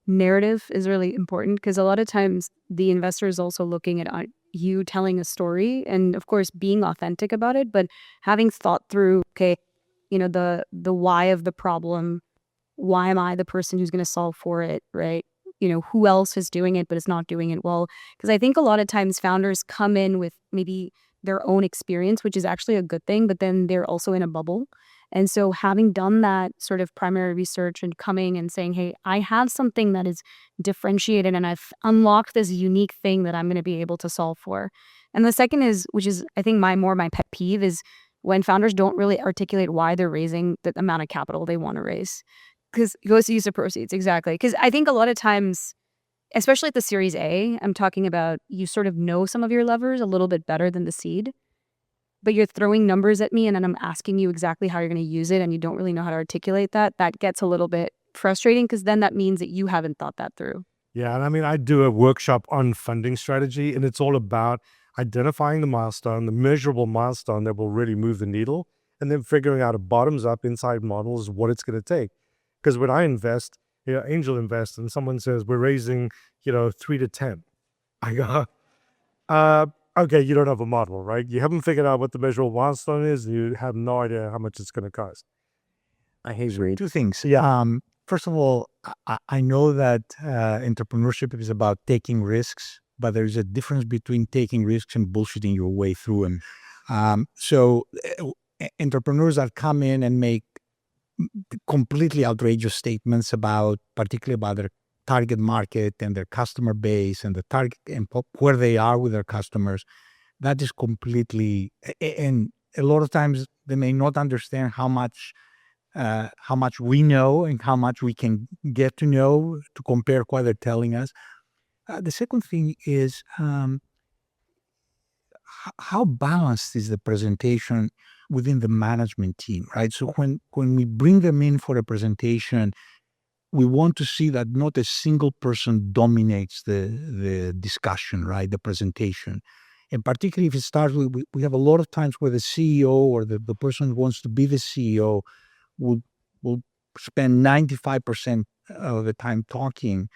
narrative is really important because a lot of times the investor is also looking at you telling a story and, of course, being authentic about it, but having thought through, okay, the why of the problem. Why am I the person who's going to solve for it, right? Who else is doing it, but is not doing it well? Because I think a lot of times founders come in with maybe their own experience, which is actually a good thing, but then they're also in a bubble. And so having done that sort of primary research and coming and saying, hey, I have something that is differentiated and I've unlocked this unique thing that I'm going to be able to solve for. And the second is, which is I think my pet peeve, is when founders don't really articulate why they're raising the amount of capital they want to raise. Because it goes to use of proceeds, exactly. Because I think a lot of times, especially at the Series A, I'm talking about you sort of know some of your levers a little bit better than the seed, but you're throwing numbers at me and then I'm asking you exactly how you're going to use it and you don't really know how to articulate that. That gets a little bit frustrating because then that means that you haven't thought that through. Yeah, and I mean, I do a workshop on funding strategy, and it's all about identifying the milestone, the measurable milestone that will really move the needle, and then figuring out a bottoms-up inside models what it's going to take. Because when I invest, angel invest, and someone says we're raising, 3 to 10, I go, okay, you don't have a model, right? You haven't figured out what the measurable milestone is. And you have no idea how much it's going to cost. I hate read. 2 things. Yeah. First of all, I know that entrepreneurship is about taking risks, but there's a difference between taking risks and bullshitting your way through them. So entrepreneurs that come in and make completely outrageous statements particularly about their target market and their customer base and the target and where they are with their customers, that is completely, and a lot of times they may not understand how much we know and how much we can get to know to compare what they're telling us. The second thing is how balanced is the presentation within the management team, right? So when we bring them in for a presentation, we want to see that not a single person dominates the discussion, right? The presentation. And particularly if it starts with, we have a lot of times where the CEO or the person who wants to be the CEO will spend 95% of the time talking,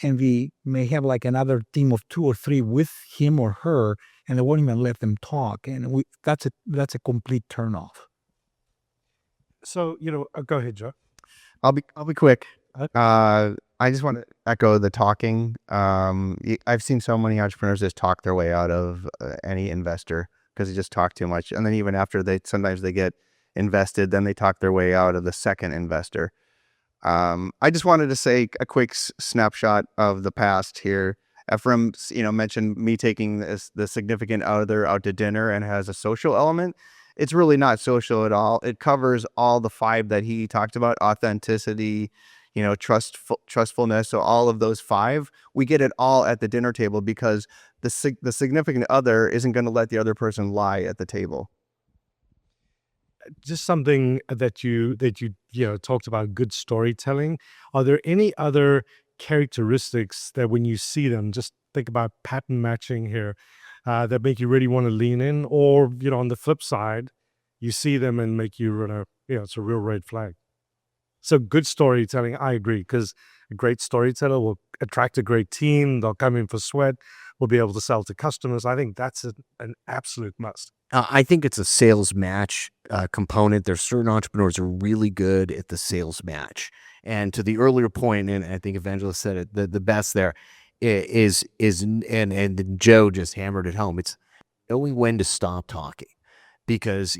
and we may have like another team of 2 or 3 with him or her, and they won't even let them talk. And that's a complete turnoff. So, go ahead, Joe. I'll be quick. I just want to echo the talking. I've seen so many entrepreneurs just talk their way out of any investor because they just talk too much. And then even after sometimes they get invested, then they talk their way out of the second investor. I just wanted to say a quick snapshot of the past here. Ephraim, mentioned me taking the significant other out to dinner and has a social element. It's really not social at all. It covers all the 5 that he talked about: authenticity, trustfulness. So all of those 5, we get it all at the dinner table because the significant other isn't going to let the other person lie at the table. Just something that you talked about, good storytelling. Are there any other characteristics that when you see them, just think about pattern matching here, that make you really want to lean in, or on the flip side, you see them and make you it's a real red flag? So good storytelling, I agree, because a great storyteller will attract a great team. They'll come in for sweat. We'll be able to sell to customers. I think that's an absolute must. I think it's a sales match component. There's certain entrepreneurs who are really good at the sales match. And to the earlier point, and I think Evangelist said it the best there, and Joe just hammered it home. It's knowing when to stop talking. Because,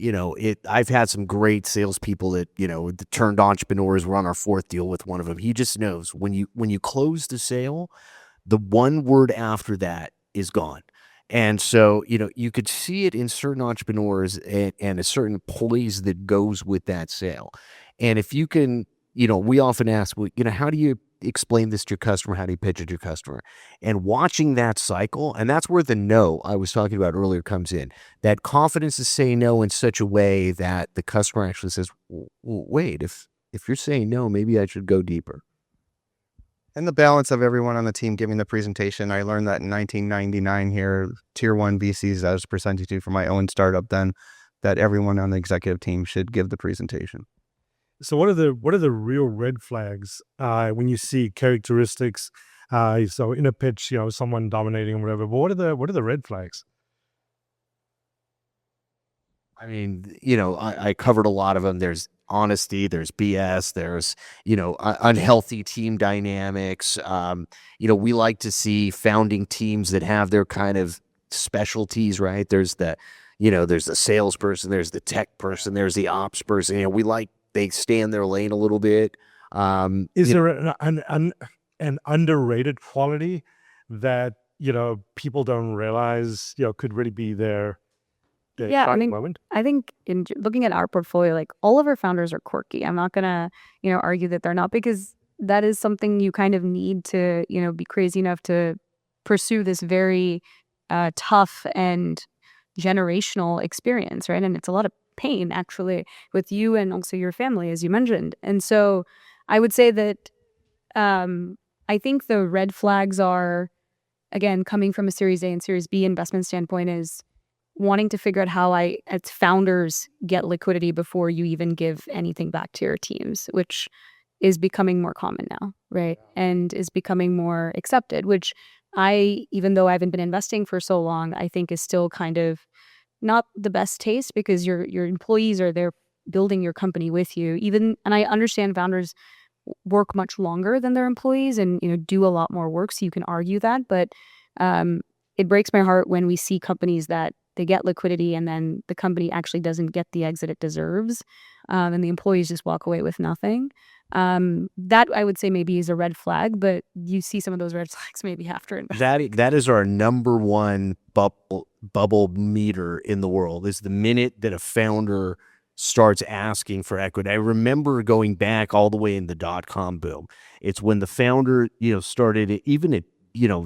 I've had some great salespeople that, that turned entrepreneurs. We're on our 4th deal with one of them. He just knows when you close the sale, the one word after that is gone. And so, you could see it in certain entrepreneurs and a certain poise that goes with that sale. And if you can, we often ask, well, how do you explain this to your customer? How do you pitch it to your customer? And watching that cycle, and that's where the no I was talking about earlier comes in. That confidence to say no in such a way that the customer actually says, wait, if you're saying no, maybe I should go deeper. And the balance of everyone on the team giving the presentation. I learned that in 1999 here, tier 1 VCs I was presenting to for my own startup then, that everyone on the executive team should give the presentation. So what are the real red flags when you see characteristics? So in a pitch, someone dominating or whatever. But what are the red flags? I mean, I covered a lot of them. There's honesty, there's BS, there's, unhealthy team dynamics. We like to see founding teams that have their kind of specialties, right? There's there's the salesperson, there's the tech person, there's the ops person. We like they stay in their lane a little bit. Is there an underrated quality that people don't realize could really be their Yeah, shining moment? I think in looking at our portfolio, like all of our founders are quirky. I'm not gonna, argue that they're not, because that is something you kind of need to, be crazy enough to pursue this very tough and generational experience, right? And it's a lot of pain actually with you and also your family, as you mentioned. And so I would say that I think the red flags are, again, coming from a Series A and Series B investment standpoint, is wanting to figure out how as founders, get liquidity before you even give anything back to your teams, which is becoming more common now, right? And is becoming more accepted, which even though I haven't been investing for so long, I think is still kind of not the best taste, because your employees are there building your company with you. And I understand founders work much longer than their employees and do a lot more work, so you can argue that. But it breaks my heart when we see companies that they get liquidity and then the company actually doesn't get the exit it deserves, and the employees just walk away with nothing. That I would say maybe is a red flag, but you see some of those red flags maybe after investing. That is our number one bubble meter in the world, is the minute that a founder starts asking for equity. I remember going back all the way in the .com boom. It's when the founder, started, even at,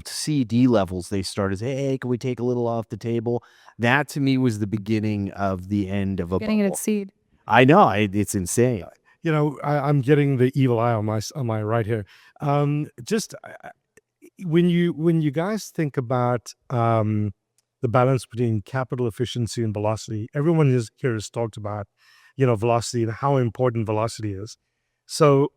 CD levels, they started saying, hey, can we take a little off the table? That to me was the beginning of the end of a Getting bubble. it at seed. I know, it's insane. I'm getting the evil eye on my right here. Just when you guys think about the balance between capital efficiency and velocity, everyone here has talked about velocity and how important velocity is. So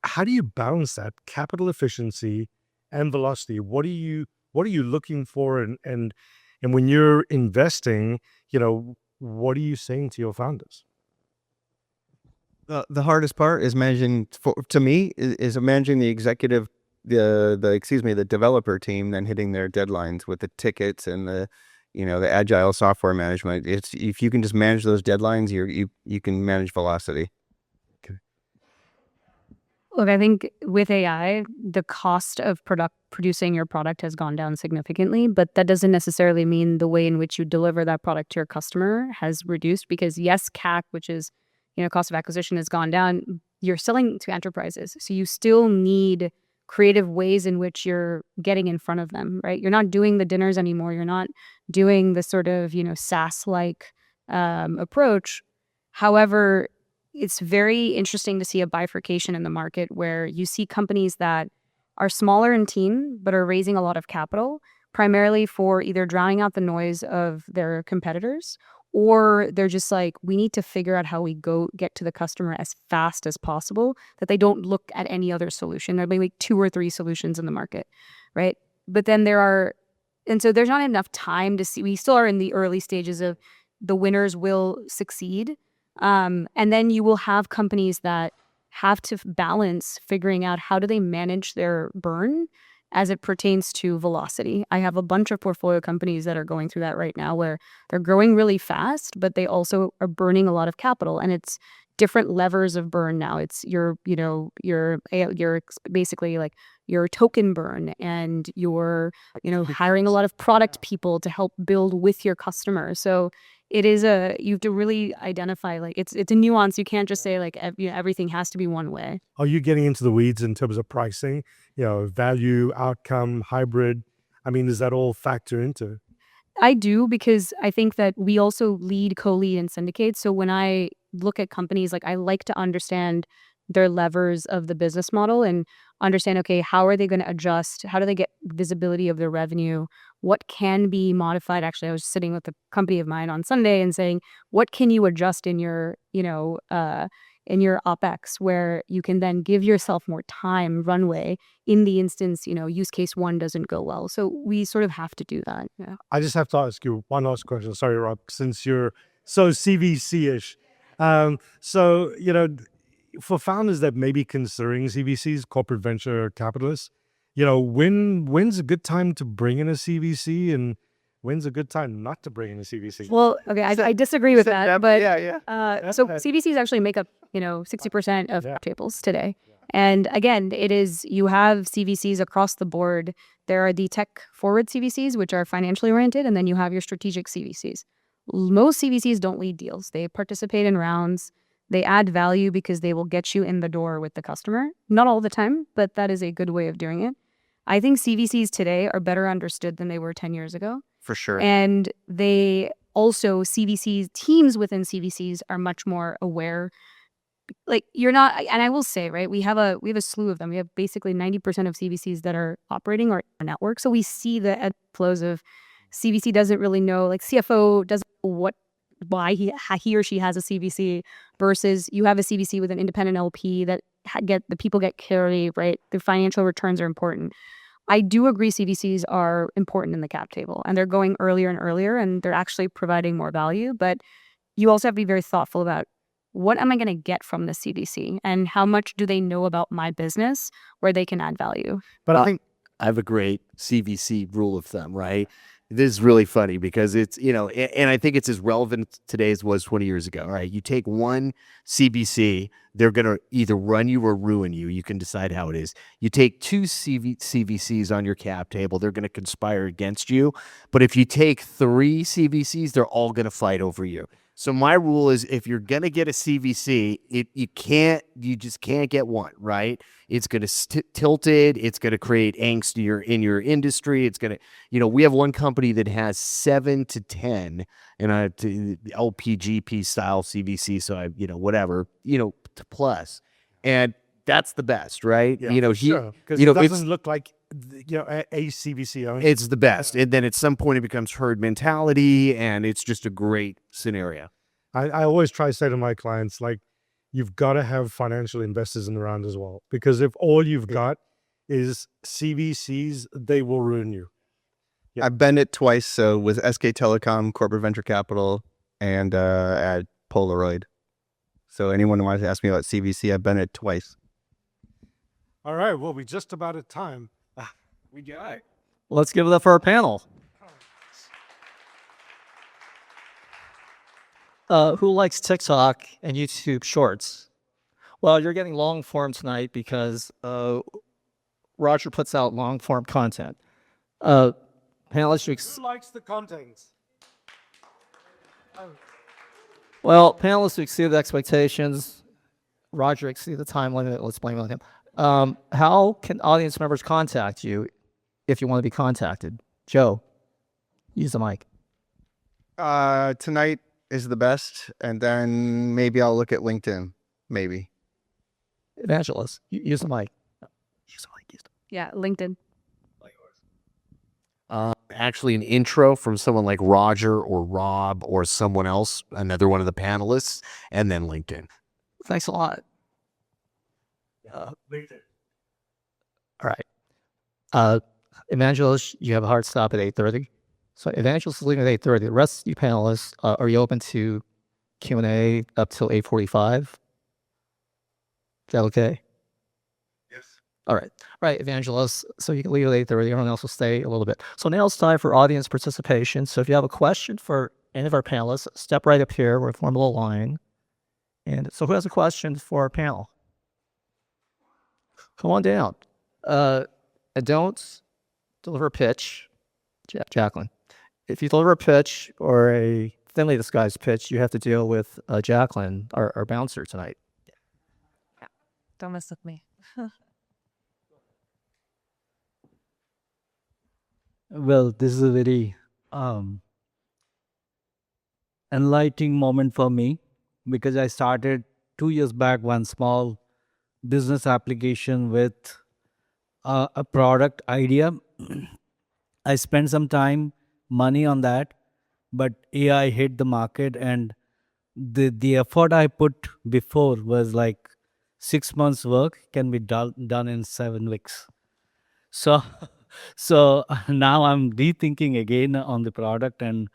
how do you balance that capital efficiency and velocity? What are you looking for, and when you're investing, what are you saying to your founders? The hardest part is managing, to me, is managing the executive, the developer team, then hitting their deadlines with the tickets and the agile software management. It's, if you can just manage those deadlines, you can manage velocity. Okay. Look, I think with AI, the cost of producing your product has gone down significantly, but that doesn't necessarily mean the way in which you deliver that product to your customer has reduced because yes, CAC, which is, cost of acquisition has gone down. You're selling to enterprises. So you still need creative ways in which you're getting in front of them, right? You're not doing the dinners anymore. You're not doing the sort of, SaaS-like approach. However, it's very interesting to see a bifurcation in the market where you see companies that are smaller in team but are raising a lot of capital primarily for either drowning out the noise of their competitors, or they're just like, we need to figure out how we get to the customer as fast as possible, that they don't look at any other solution. There may be 2 or 3 solutions in the market, right? But then so there's not enough time to see. We still are in the early stages of the winners will succeed. And then you will have companies that have to balance figuring out how do they manage their burn as it pertains to velocity. I have a bunch of portfolio companies that are going through that right now where they're growing really fast, but they also are burning a lot of capital, and it's different levers of burn now. It's your basically like your token burn, and your, hiring a lot of product people to help build with your customer. So it is you have to really identify, like, it's a nuance. You can't just say like everything has to be one way. Are you getting into the weeds in terms of pricing? Value, outcome, hybrid. I mean, does that all factor into? I do, because I think that we also co-lead and syndicate. So when I look at companies, like, I like to understand their levers of the business model and understand, okay, how are they going to adjust? How do they get visibility of their revenue? What can be modified? Actually, I was sitting with a company of mine on Sunday and saying, what can you adjust in your, in your OpEx, where you can then give yourself more time runway in the instance, use case 1 doesn't go well. So we sort of have to do that. Yeah. I just have to ask you one last question. Sorry, Rob, since you're so CVC-ish. For founders that may be considering CVCs, corporate venture capitalists, when's a good time to bring in a CVC, and when's a good time not to bring in a CVC? Well, okay, I disagree with that, but yeah. so CVCs actually make up 60% of cap tables today. And again, you have CVCs across the board. There are the tech forward CVCs, which are financially oriented, and then you have your strategic CVCs. Most CVCs don't lead deals. They participate in rounds. They add value because they will get you in the door with the customer. Not all the time, but that is a good way of doing it. I think CVCs today are better understood than they were 10 years ago. For sure. And they also, teams within CVCs are much more aware. Like, you're not, and I will say, right, we have a slew of them. We have basically 90% of CVCs that are operating our network. So we see the flows of CVC doesn't really know, like CFO doesn't know why he or she has a CVC, versus you have a CVC with an independent LP that the people get carry, right? The financial returns are important. I do agree CVCs are important in the cap table, and they're going earlier and earlier, and they're actually providing more value. But you also have to be very thoughtful about, what am I going to get from the CVC, and how much do they know about my business where they can add value? But I think I have a great CVC rule of thumb, right? This is really funny because it's, and I think it's as relevant today as it was 20 years ago, right? You take one CVC, they're going to either run you or ruin you. You can decide how it is. You take 2 CVCs on your cap table, they're going to conspire against you. But if you take 3 CVCs, they're all going to fight over you. So my rule is, if you're going to get a CVC, you just can't get one, right? It's going to tilt it. It's going to create angst in your industry. It's going to, we have one company that has 7 to 10 in a LPGP style CVC. So whatever, to plus, and that's the best, right? Yeah, sure. Because it doesn't look like a CVC owner. It's the best. And then at some point it becomes herd mentality, and it's just a great scenario. I always try to say to my clients, like, you've got to have financial investors in the round as well. Because if all you've got is CVCs, they will ruin you. Yeah. I've been it twice. So with SK Telecom, Corporate Venture Capital, and at Polaroid. So anyone who wants to ask me about CVC, I've been it twice. All right. Well, we just about at time. We got it. Let's give it up for our panel. Who likes TikTok and YouTube Shorts? Well, you're getting long form tonight because Roger puts out long form content. Panelists, Who likes the content? panelists who exceeded expectations. Roger exceeded the time limit. Let's blame it on him. How can audience members contact you if you want to be contacted? Joe, use the mic. Tonight is the best, and then maybe I'll look at LinkedIn. Maybe. Evangelist, use the mic. Use the mic. Use the Yeah, LinkedIn. Actually, an intro from someone like Roger or Rob or someone else, another one of the panelists, and then LinkedIn. Thanks a lot. LinkedIn. All right. Evangelist, you have a hard stop at 8:30. So Evangelist is leaving at 8:30. The rest of you panelists, are you open to Q&A up till 8:45? Is that okay? Yes. All right. Right, Evangelist. So you can leave at 8:30. Everyone else will stay a little bit. So now it's time for audience participation. So if you have a question for any of our panelists, step right up here. We're form a little line. And so who has a question for our panel? Come on down. And don't deliver a pitch. Jacqueline. If you deliver a pitch or a thinly disguised pitch, you have to deal with Jacqueline, our bouncer tonight. Don't mess with me. Well, this is a very enlightening moment for me because I started 2 years back one small business application with a product idea. I spent some time, money on that, but AI hit the market, and the effort I put before was like 6 months work can be done in 7 weeks. So so now I'm rethinking again on the product, and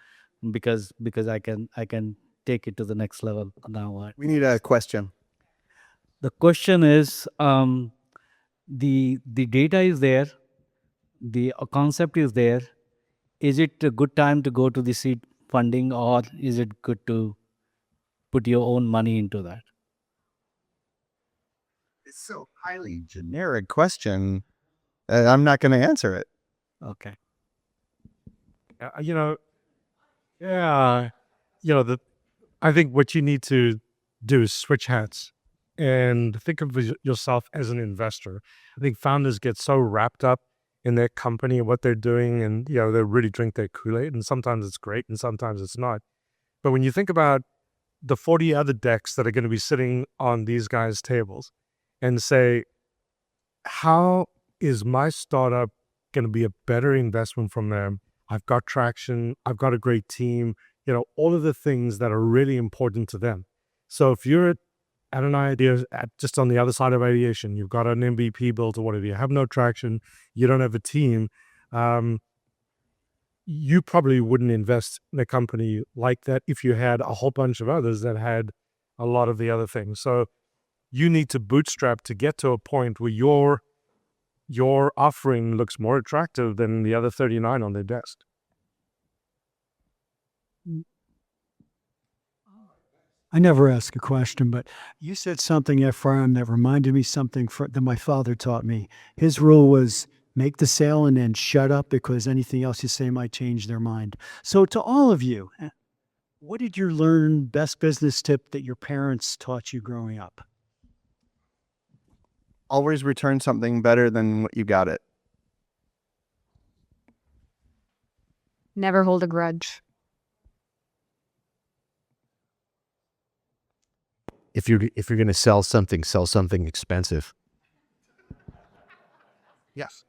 because I can take it to the next level now. We need a question. The question is, the data is there, the concept is there. Is it a good time to go to the seed funding, or is it good to put your own money into that? It's so highly generic question. I'm not going to answer it. Okay. I think what you need to do is switch hats and think of yourself as an investor. I think founders get so wrapped up in their company and what they're doing, and they really drink their Kool-Aid, and sometimes it's great and sometimes it's not. But when you think about the 40 other decks that are going to be sitting on these guys' tables and say, how is my startup going to be a better investment from them? I've got traction. I've got a great team, all of the things that are really important to them. So if you're at an idea just on the other side of ideation, you've got an MVP built or whatever, you have no traction, you don't have a team, you probably wouldn't invest in a company like that if you had a whole bunch of others that had a lot of the other things. So you need to bootstrap to get to a point where your offering looks more attractive than the other 39 on their desk. I never ask a question, but you said something, Ephraim, that reminded me something that my father taught me. His rule was make the sale and then shut up, because anything else you say might change their mind. So to all of you, what did you learn, best business tip that your parents taught you growing up? Always return something better than what you got it. Never hold a grudge. If you're going to sell something expensive. Yes.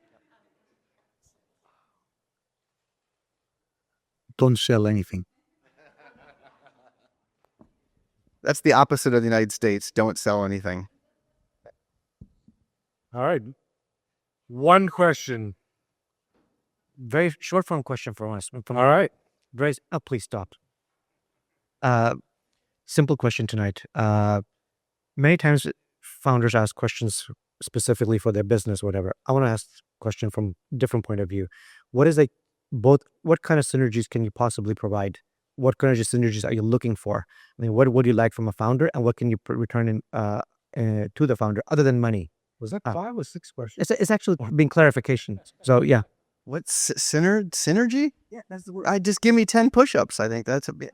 Don't sell anything. That's the opposite of the United States. Don't sell anything. All right. One question. Very short form question from us. All right. Please stop. Simple question tonight. Many times founders ask questions specifically for their business, whatever. I want to ask a question from a different point of view. What kind of synergies can you possibly provide? What kind of synergies are you looking for? I mean, what would you like from a founder, and what can you return to the founder other than money? Was that 5 or 6 questions? It's actually being clarification. So yeah. What's synergy? Yeah, that's the word. I just give me 10 push-ups. I think that's a bit.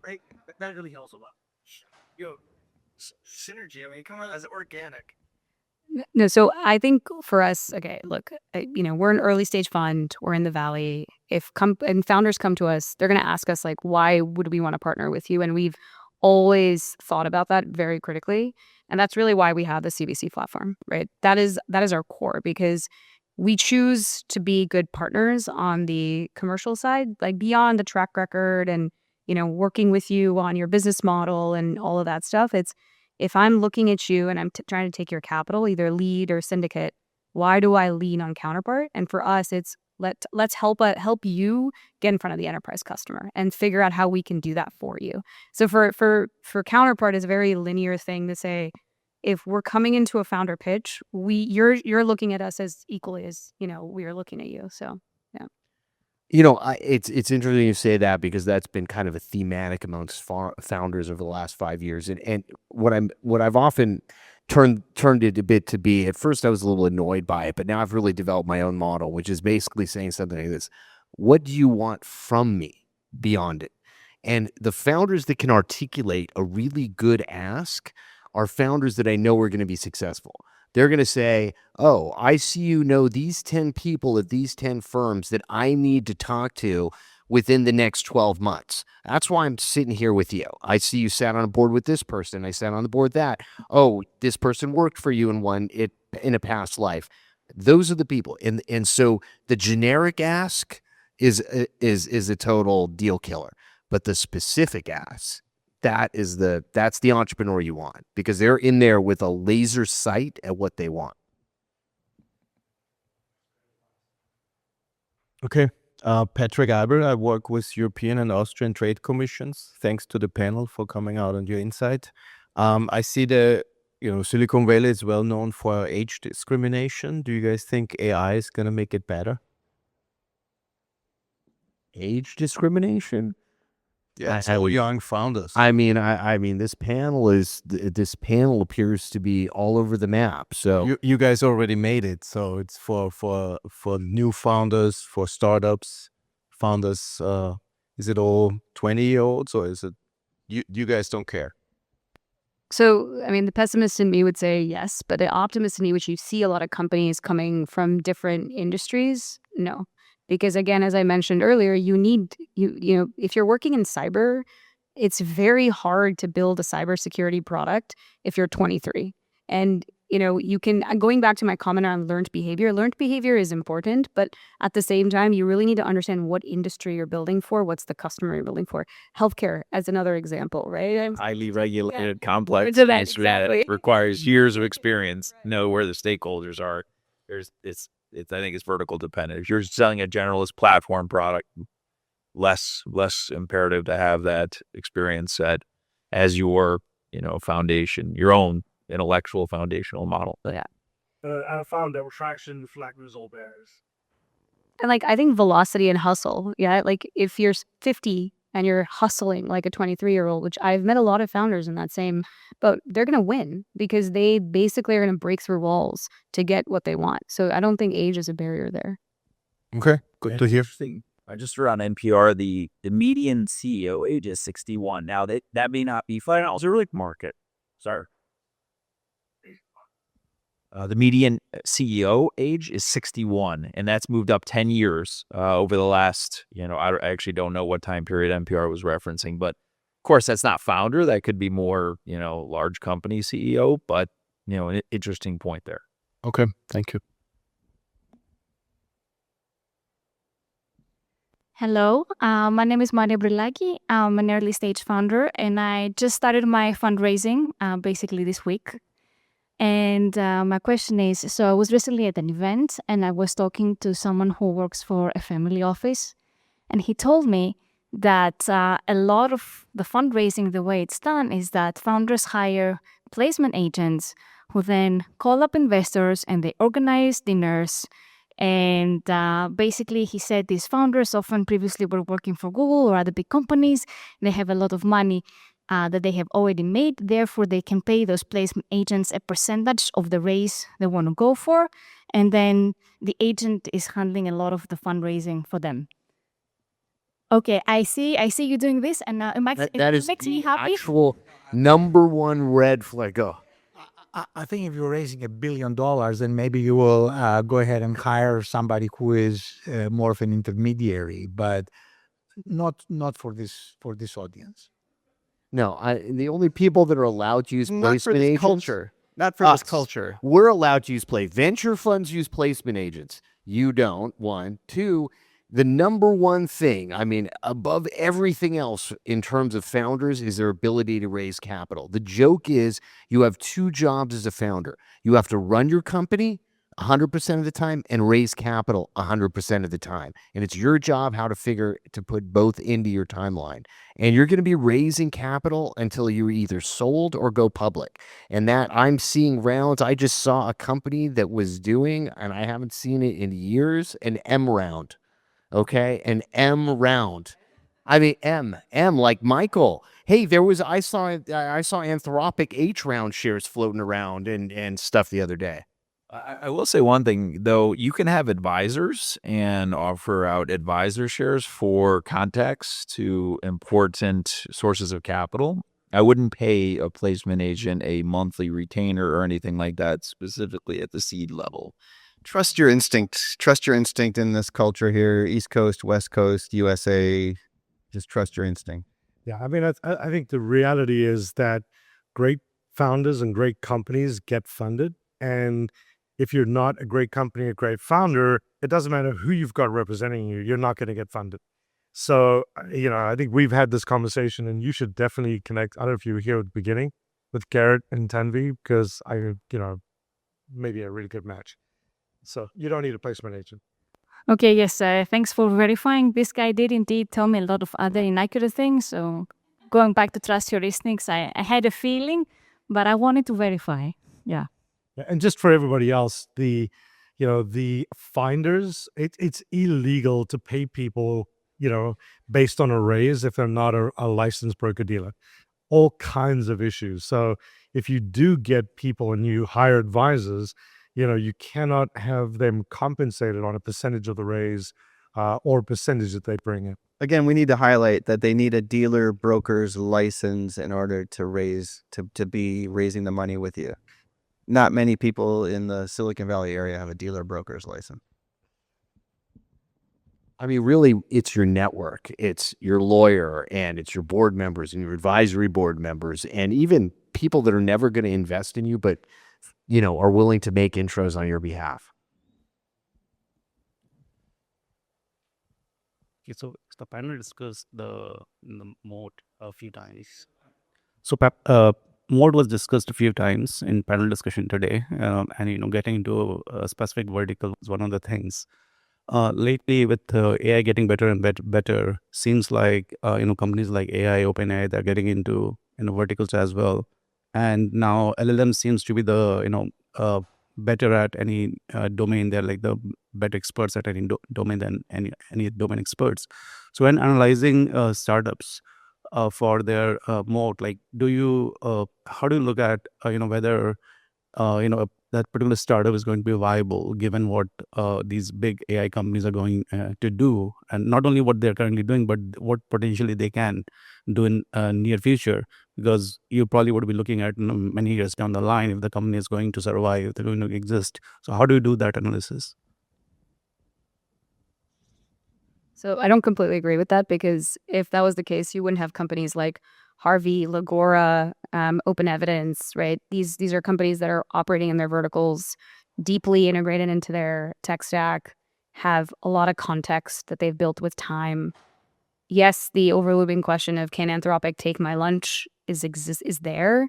Right. That really helps a lot. Yo, synergy. I mean, come on, that's organic. No, so I think for us, okay, look, we're an early stage fund. We're in the Valley. If and founders come to us, they're going to ask us like, why would we want to partner with you? And we've always thought about that very critically, and that's really why we have the CVC platform, right? That is our core, because we choose to be good partners on the commercial side, like beyond the track record and working with you on your business model and all of that stuff. It's if I'm looking at you and I'm trying to take your capital, either lead or syndicate, why do I lean on Counterpart? And for us, it's let's help you get in front of the enterprise customer and figure out how we can do that for you. So for Counterpart, is a very linear thing to say, if we're coming into a founder pitch, you're looking at us as equally as we are looking at you. So yeah. It's interesting you say that, because that's been kind of a thematic amongst founders over the last 5 years, and what I've often turned it a bit to be. At first, I was a little annoyed by it, but now I've really developed my own model, which is basically saying something like this: "What do you want from me beyond it?" And the founders that can articulate a really good ask are founders that I know are going to be successful. They're going to say, "Oh, I see you know these 10 people at these 10 firms that I need to talk to within the next 12 months. That's why I'm sitting here with you. I see you sat on a board with this person. I sat on the board that. Oh, this person worked for you in a past life." Those are the people. And so the generic ask is a total deal killer. But the specific ask, that's the entrepreneur you want, because they're in there with a laser sight at what they want. Okay. Patrick Albert, I work with European and Austrian trade commissions. Thanks to the panel for coming out on your insight. I see Silicon Valley is well known for age discrimination. Do you guys think AI is going to make it better? Age discrimination? Yeah, so young founders. I mean, this panel appears to be all over the map. So you guys already made it. So it's for new founders, for startups, founders. Is it all 20-year-olds, or is it you guys don't care? So, I mean, the pessimist in me would say yes, but the optimist in me, which you see a lot of companies coming from different industries, no. Because again, as I mentioned earlier, if you're working in cyber, it's very hard to build a cybersecurity product if you're 23. And, going back to my comment on learned behavior is important, but at the same time, you really need to understand what industry you're building for, what's the customer you're building for. Healthcare, as another example, right? Highly regulated, complex, To that, exactly. it requires years of experience, know where the stakeholders are. I think it's vertical dependent. If you're selling a generalist platform product, less imperative to have that experience set as your foundation, your own intellectual foundational model. Yeah. I found that traction flaggers all bears. And I think velocity and hustle. Yeah. If you're 50 and you're hustling like a 23-year-old, which I've met a lot of founders in that same boat, they're going to win because they basically are going to break through walls to get what they want. So I don't think age is a barrier there. Okay. Good to hear. I just read on NPR the median CEO age is 61. Now that may not be fine. Also, really market. Sorry. The median CEO age is 61, and that's moved up 10 years over the last, I actually don't know what time period NPR was referencing, but of course that's not founder. That could be more, large company CEO, but, an interesting point there. Okay, thank you. Hello, my name is Maria Brilaki. I'm an early stage founder, and I just started my fundraising basically this week. And my question is, so I was recently at an event and I was talking to someone who works for a family office, and he told me that a lot of the fundraising, the way it's done is that founders hire placement agents who then call up investors and they organize dinners. And basically, he said these founders often previously were working for Google or other big companies. They have a lot of money. that they have already made. Therefore, they can pay those placement agents a percentage of the raise they want to go for. And then the agent is handling a lot of the fundraising for them. Okay, I see you doing this, and it makes me happy. Actual number one red flag. Go. I think if you're raising $1 billion, then maybe you will go ahead and hire somebody who is more of an intermediary, but not for this audience. No, the only people that are allowed to use Not for placement this agents, culture. Not for us. this culture. We're allowed to use venture funds use placement agents. You don't. One, two. The number one thing, I mean, above everything else in terms of founders is their ability to raise capital. The joke is you have two jobs as a founder. You have to run your company 100% of the time and raise capital 100% of the time. And it's your job how to put both into your timeline. And you're going to be raising capital until you're either sold or go public. And that I'm seeing rounds. I just saw a company that was doing, and I haven't seen it in years, an M round. Okay, an M round. I mean, M like Michael. Hey, I saw Anthropic H round shares floating around and stuff the other day. I will say one thing, though. You can have advisors and offer out advisor shares for context to important sources of capital. I wouldn't pay a placement agent a monthly retainer or anything like that, specifically at the seed level. Trust your instinct. Trust your instinct in this culture here. East Coast, West Coast, USA. Just trust your instinct. Yeah, I mean, I think the reality is that great founders and great companies get funded. And if you're not a great company, a great founder, it doesn't matter who you've got representing you, you're not going to get funded. So, I think we've had this conversation, and you should definitely connect. I don't know if you were here at the beginning with Garrett and Tanvi, because maybe a really good match. So you don't need a placement agent. Okay, yes, thanks for verifying. This guy did indeed tell me a lot of other inaccurate things. So going back to trust your instincts, I had a feeling, but I wanted to verify. Yeah. And just for everybody else, the finders, it's illegal to pay people, based on a raise if they're not a licensed broker-dealer. All kinds of issues. So if you do get people and you hire advisors, you cannot have them compensated on a percentage of the raise or percentage that they bring in. Again, we need to highlight that they need a dealer broker's license in order to be raising the money with you. Not many people in the Silicon Valley area have a dealer broker's license. I mean, really, it's your network. It's your lawyer, and it's your board members and your advisory board members, and even people that are never going to invest in you, but are willing to make intros on your behalf. Okay, so the panel discussed the mode a few times. So mode was discussed a few times in panel discussion today, and getting into a specific vertical is one of the things. Lately, with AI getting better and better, seems like companies like AI, OpenAI, they're getting into verticals as well. And now LLM seems to be the better at any domain. They're like the better experts at any domain than any domain experts. So when analyzing startups for their moat, like how do you look at whether that particular startup is going to be viable given what these big AI companies are going to do, and not only what they're currently doing, but what potentially they can do in near future, because you probably would be looking at many years down the line if the company is going to survive, if they're going to exist. So how do you do that analysis? So I don't completely agree with that, because if that was the case, you wouldn't have companies like Harvey, Legora, Open Evidence, right? These are companies that are operating in their verticals, deeply integrated into their tech stack, have a lot of context that they've built with time. Yes, the overlooming question of can Anthropic take my lunch is there,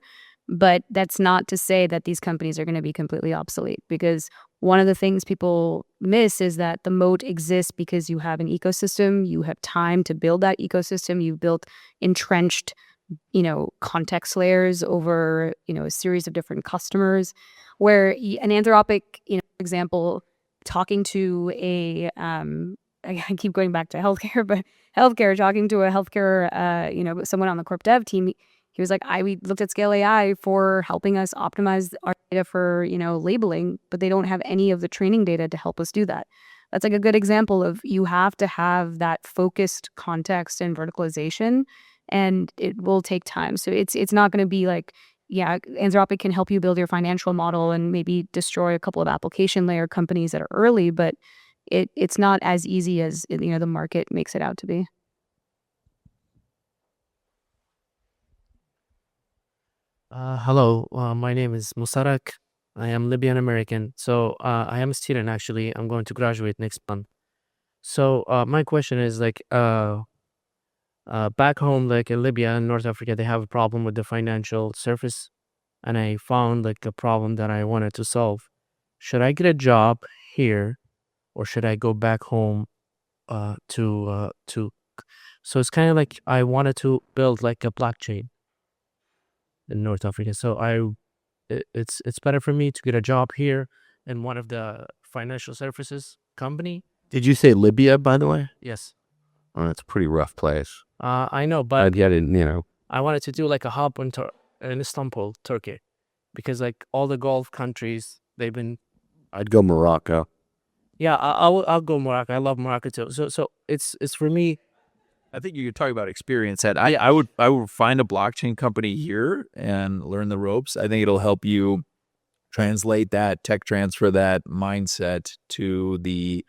but that's not to say that these companies are going to be completely obsolete, because one of the things people miss is that the moat exists because you have an ecosystem, you have time to build that ecosystem, you've built entrenched context layers over a series of different customers, where an Anthropic example, talking to I keep going back to healthcare, but talking to a healthcare someone on the corp dev team, He was like, we looked at Scale AI for helping us optimize our data for, labeling, but they don't have any of the training data to help us do that. That's like a good example of you have to have that focused context and verticalization, and it will take time. So it's not going to be like, yeah, Anthropic can help you build your financial model and maybe destroy a couple of application layer companies that are early, but it's not as easy as the market makes it out to be. Hello, my name is Musarak. I am Libyan American. So I am a student actually. I'm going to graduate next month. So my question is like back home, like in Libya and North Africa, they have a problem with the financial service, and I found like a problem that I wanted to solve. Should I get a job here, or should I go back home to? So it's kind of like I wanted to build like a blockchain in North Africa. So it's better for me to get a job here in one of the financial services company. Did you say Libya, by the way? Yes. Oh, that's a pretty rough place. I know, but I didn't. I wanted to do like a hub in Istanbul, Turkey, because like all the Gulf countries, they've been. I'd go Morocco. Yeah, I'll go Morocco. I love Morocco too. So it's for me. I think you're talking about experience. I would find a blockchain company here and learn the ropes. I think it'll help you translate that, tech transfer that mindset to the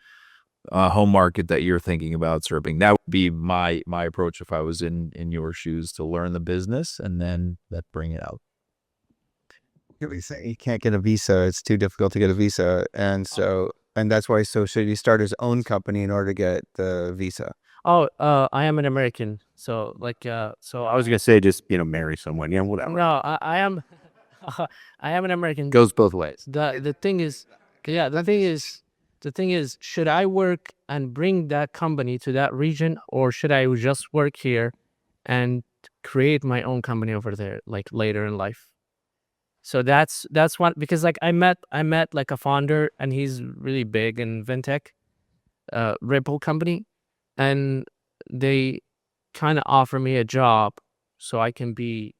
home market that you're thinking about serving. That would be my approach if I was in your shoes, to learn the business and then bring it out. You can't get a visa. It's too difficult to get a visa. And that's why should he start his own company in order to get the visa? Oh, I am an American. So like, so I was gonna say just marry someone. Yeah, whatever. No, I am, I am an American. Goes both ways. The thing is, the thing is, should I work and bring that company to that region, or should I just work here and create my own company over there, like later in life? So that's one, because like I met like a founder, and he's really big in fintech, Ripple company, and they kind of offer me a job so I can be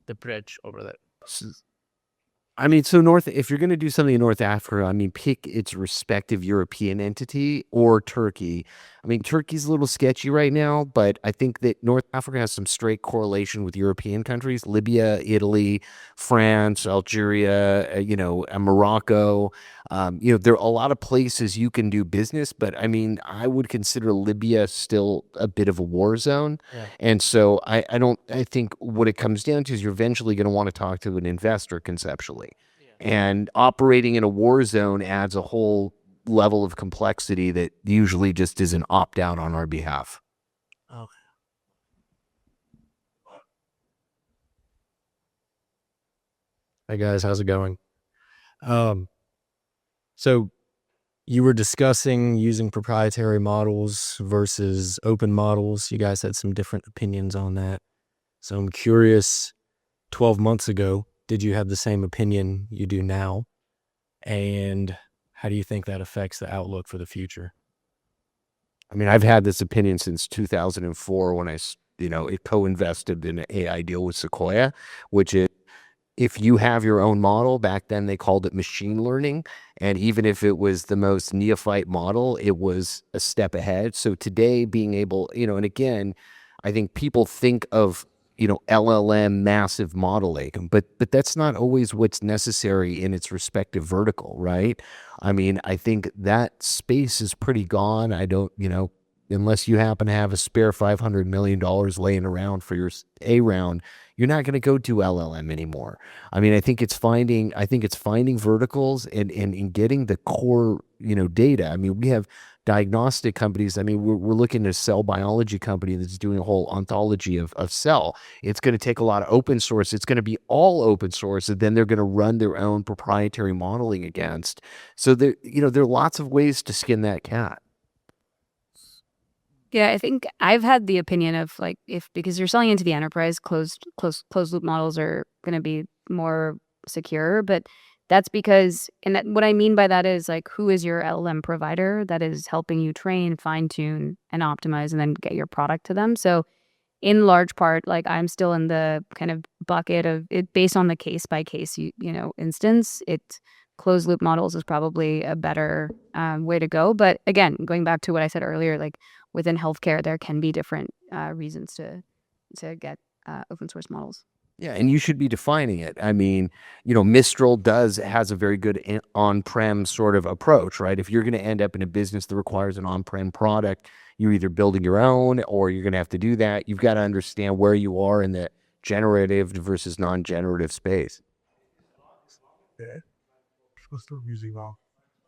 the bridge over there. I mean, so if you're going to do something in North Africa, I mean, pick its respective European entity or Turkey. I mean, Turkey's a little sketchy right now, but I think that North Africa has some straight correlation with European countries: Libya, Italy, France, Algeria, and Morocco. There are a lot of places you can do business, but I mean, I would consider Libya still a bit of a war zone. Yeah. And so I think what it comes down to is you're eventually going to want to talk to an investor conceptually. And operating in a war zone adds a whole level of complexity that usually just isn't opt out on our behalf. Okay. Hey guys, how's it going? So you were discussing using proprietary models versus open models. You guys had some different opinions on that. So I'm curious, 12 months ago, did you have the same opinion you do now? And how do you think that affects the outlook for the future? I mean, I've had this opinion since 2004 when it co-invested in an AI deal with Sequoia, which is, if you have your own model, back then they called it machine learning. And even if it was the most neophyte model, it was a step ahead. So today being able, and again, I think people think of, LLM massive modeling, but that's not always what's necessary in its respective vertical, right? I mean, I think that space is pretty gone. I don't, unless you happen to have a spare $500 million laying around for your A round, you're not going to go to LLM anymore. I mean, I think it's finding verticals and getting the core, data. I mean, we have diagnostic companies. I mean, we're looking at a cell biology company that's doing a whole ontology of cell. It's going to take a lot of open source. It's going to be all open source, and then they're going to run their own proprietary modeling against. So there are lots of ways to skin that cat. Yeah, I think I've had the opinion of like, because you're selling into the enterprise, closed loop models are going to be more secure, but that's because, and what I mean by that is like, who is your LLM provider that is helping you train, fine tune, and optimize, and then get your product to them? So in large part, like I'm still in the kind of bucket of it based on the case by case, instance. Closed loop models is probably a better way to go. But again, going back to what I said earlier, like within healthcare, there can be different reasons to get open source models. Yeah, and you should be defining it. I mean, Mistral has a very good on-prem sort of approach, right? If you're going to end up in a business that requires an on-prem product, you're either building your own or you're going to have to do that. You've got to understand where you are in the generative versus non-generative space. Yeah. Supposed to music now.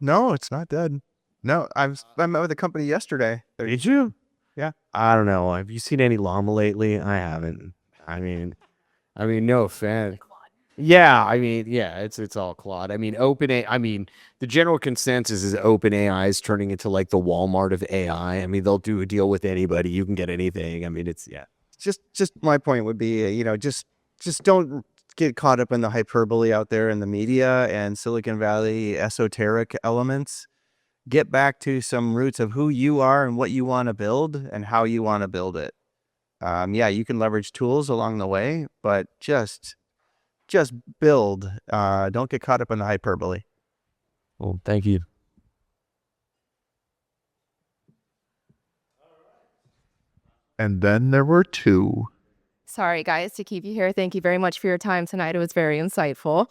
No, it's not dead. No, I met with the company yesterday. Did you? Yeah. I don't know. Have you seen any llama lately? I haven't. I mean, no offense. Yeah, it's all Claude. I mean, the general consensus is OpenAI is turning into like the Walmart of AI. I mean, they'll do a deal with anybody. You can get anything. I mean, Just my point would be, just don't get caught up in the hyperbole out there in the media and Silicon Valley esoteric elements. Get back to some roots of who you are and what you want to build and how you want to build it. You can leverage tools along the way, but just build. Don't get caught up in the hyperbole. Well, thank you. And then there were two. Sorry, guys, to keep you here. Thank you very much for your time tonight. It was very insightful.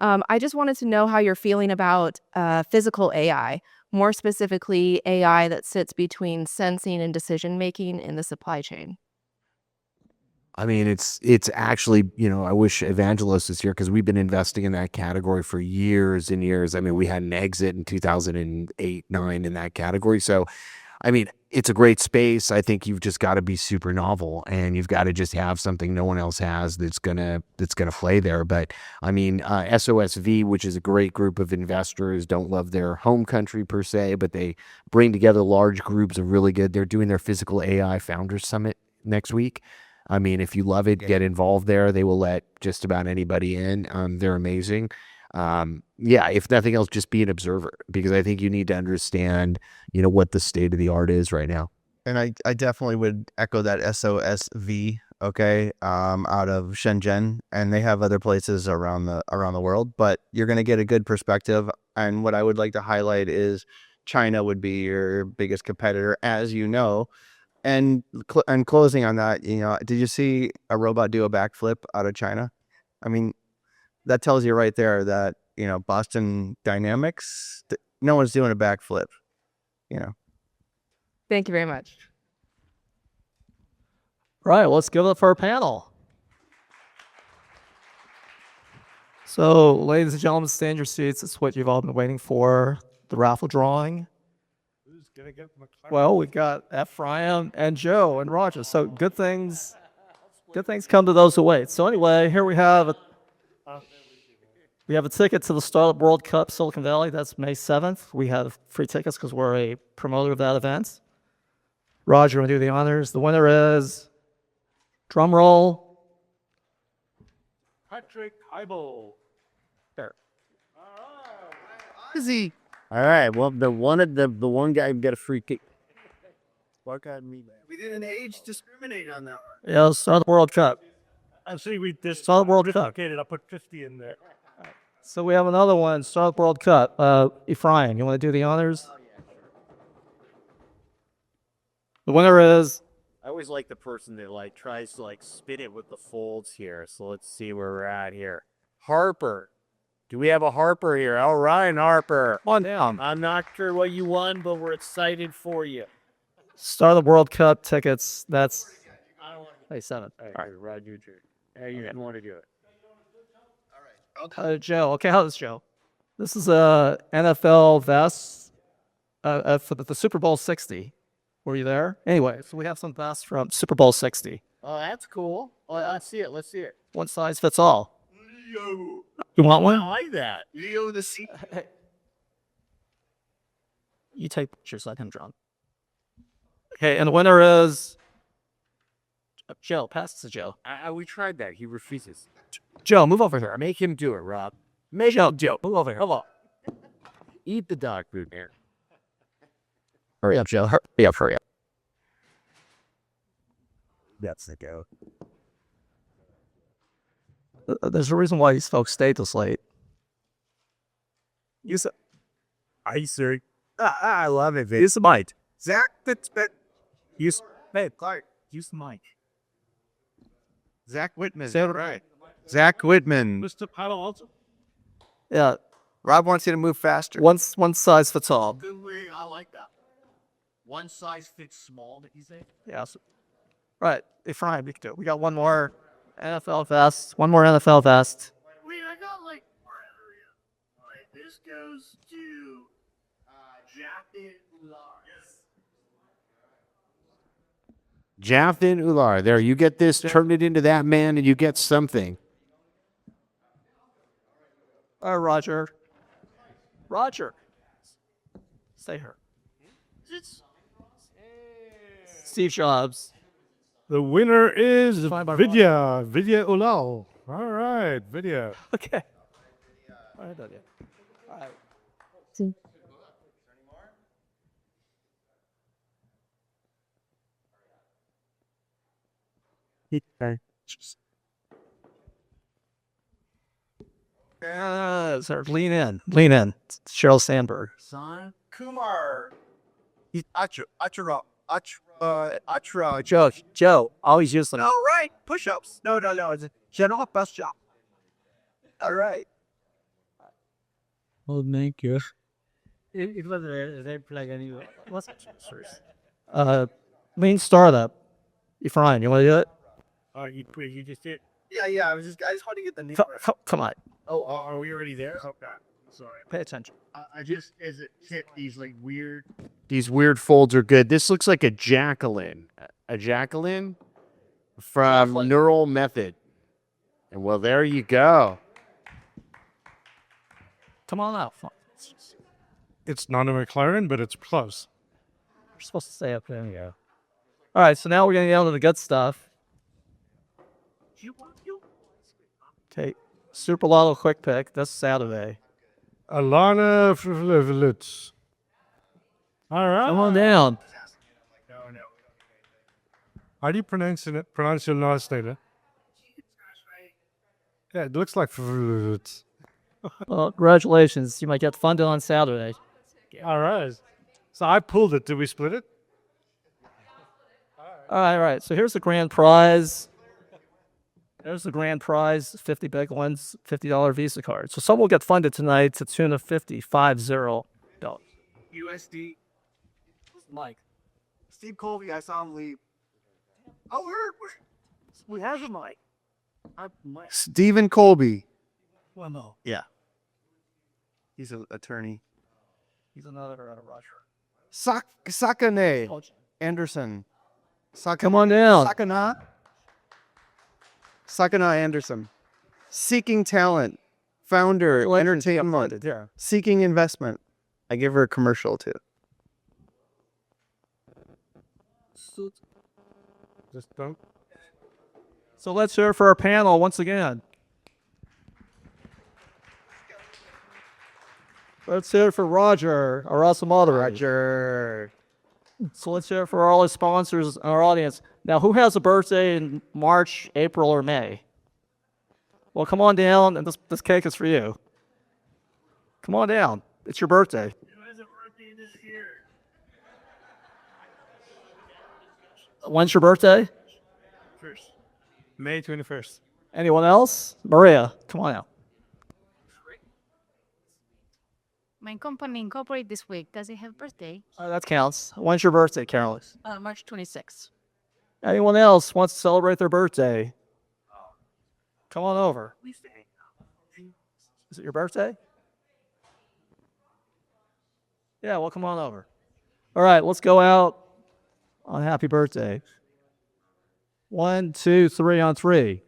I just wanted to know how you're feeling about physical AI, more specifically AI that sits between sensing and decision-making in the supply chain. I mean, it's actually, I wish Evangelos was here because we've been investing in that category for years and years. I mean, we had an exit in 2008-9 in that category. So, I mean, it's a great space. I think you've just got to be super novel and you've got to just have something no one else has that's gonna play there. But I mean, SOSV, which is a great group of investors, don't love their home country per se, but they bring together large groups of really good. They're doing their physical AI Founders Summit next week. I mean, if you love it, get involved there. They will let just about anybody in. They're amazing. If nothing else, just be an observer because I think you need to understand, what the state of the art is right now. And I definitely would echo that SOSV, okay, out of Shenzhen, and they have other places around the world, but you're going to get a good perspective. And what I would like to highlight is China would be your biggest competitor, as you know. And closing on that, did you see a robot do a backflip out of China? I mean, that tells you right there that, Boston Dynamics, no one's doing a backflip, Thank you very much. Right, let's give it up for our panel. So, ladies and gentlemen, stay in your seats. It's what you've all been waiting for, the raffle drawing. Who's gonna get McLaren? Well, we've got Ephraim and Joe and Roger. So good things come to those who wait. So anyway, here we have a ticket to the Startup World Cup Silicon Valley. That's May 7th. We have free tickets because we're a promoter of that event. Roger will do the honors. The winner is, drum roll, Patrick Heibel. there. Easy. All right. Well, the one guy got a free kick. Fuck on me, man. We didn't age discriminate on that one. Yeah, Startup World Cup. And see, we just Startup World Cup. I put 50 in there. So we have another one, Startup World Cup. Ephraim, you want to do the honors? The winner is, I always like the person that tries to spin it with the folds here. So let's see where we're at here. Harper. Do we have a Harper here? All right, Harper. Come on down. I'm not sure what you won, but we're excited for you. Startup World Cup tickets. That's May 7th. All right, Roger. Hey, you want to do it? Joe. Okay, how is Joe? This is a NFL vest for the Super Bowl 60. Were you there? Anyway, so we have some vests from Super Bowl 60. Oh, that's cool. Well, let's see it. One size fits all. Leo. You want one? I like that. Leo the C. You take pictures, let him draw. Okay, and the winner is Joe. Pass it to Joe. We tried that. He refuses. Joe, move over here. Make him do it, Rob. Joe, move over here. Come on. Eat the dog food here. Hurry up, Joe. Hurry up. That's the go. There's a reason why these folks stayed this late. Use it. Are you serious? I love it. Use the mic. Zach, that's been. Use. Hey, Clark, use the mic. Zach Whitman. Say it right. Zach Whitman. Mr. Palo Alto. Yeah, Rob wants you to move faster. one size fits all. Good way. I like that. One size fits small, did you say? Yeah. Right. Ephraim, you can do it. We got one more NFL vest. One more NFL vest. Wait, I got like more area. All right, this goes to Japhet Lars. Jathan Ular. There, you get this, turn it into that man, and you get something. Roger. Roger. Stay here. Steve Jobs. The winner is Fine by Vidya. Vidya Ulal. All right, Vidya. Okay. All right, done, yeah. All right. Sir, lean in. Lean in. It's Sheryl Sandberg. Son Kumar. He's Achra. Joe, always use them. All right, push-ups. No. It's general best job. All right. Well, thank you. It was a red flag anyway. What's Lean startup. Ephraim, you want to do it? Oh, you just did. Yeah. I just want to get the name. Come on. Oh, are we already there? Okay, sorry. Pay attention. I just as it hit these like weird. These weird folds are good. This looks like a Jacqueline. A Jacqueline from Neural Method. And well, there you go. Come on out. It's not a McLaren, but it's close. We're supposed to stay up there. There you go. All right, so now we're going to get into the good stuff. Okay, Super Lotto Quick Pick this Saturday. Alana Frivlitz. All right. Come on down. No. How do you pronounce your last name? Yeah, it looks like Frivlitz. Well, congratulations. You might get funded on Saturday. All right. So I pulled it. Did we split it? All right. So here's the grand prize. There's the grand prize, 50 big ones, $50 Visa card. So some will get funded tonight to the tune of $50. USD. Mike. Steve Colby, I saw him leave. Oh, we have a mic. Stephen Colby. Well, no. Yeah. He's an attorney. He's another Roger. Sakane Anderson. Come on down. Sakana Anderson. Seeking talent. Founder. Entertainment. Yeah. Seeking investment. I give her a commercial too. Just don't. So let's hear it for our panel once again. Let's hear it for Roger, our awesome moderator. Roger. So let's hear it for all our sponsors and our audience. Now, who has a birthday in March, April, or May? Well, come on down, and this cake is for you. Come on down. It's your birthday. Who has a birthday this year? When's your birthday? First. May 21st. Anyone else? Maria, come on out. My company incorporated this week. Does it have birthday? That counts. When's your birthday, Carolus? March 26th. Anyone else wants to celebrate their birthday? Come on over. Is it your birthday? Yeah, well, come on over. All right, let's go out on happy birthday. 1, 2, 3 on 3.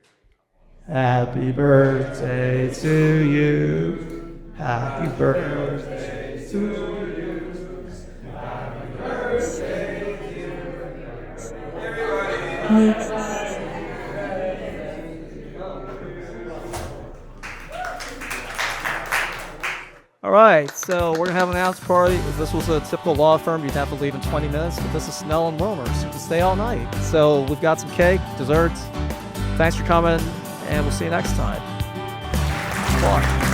Happy birthday to you. Happy birthday to you. Happy birthday, dear. All right. right, so we're gonna have an announce party. If this was a typical law firm, you'd have to leave in 20 minutes, but this is Snell and Wilmer, so you can stay all night. So we've got some cake, desserts. Thanks for coming, and we'll see you next time. Bye.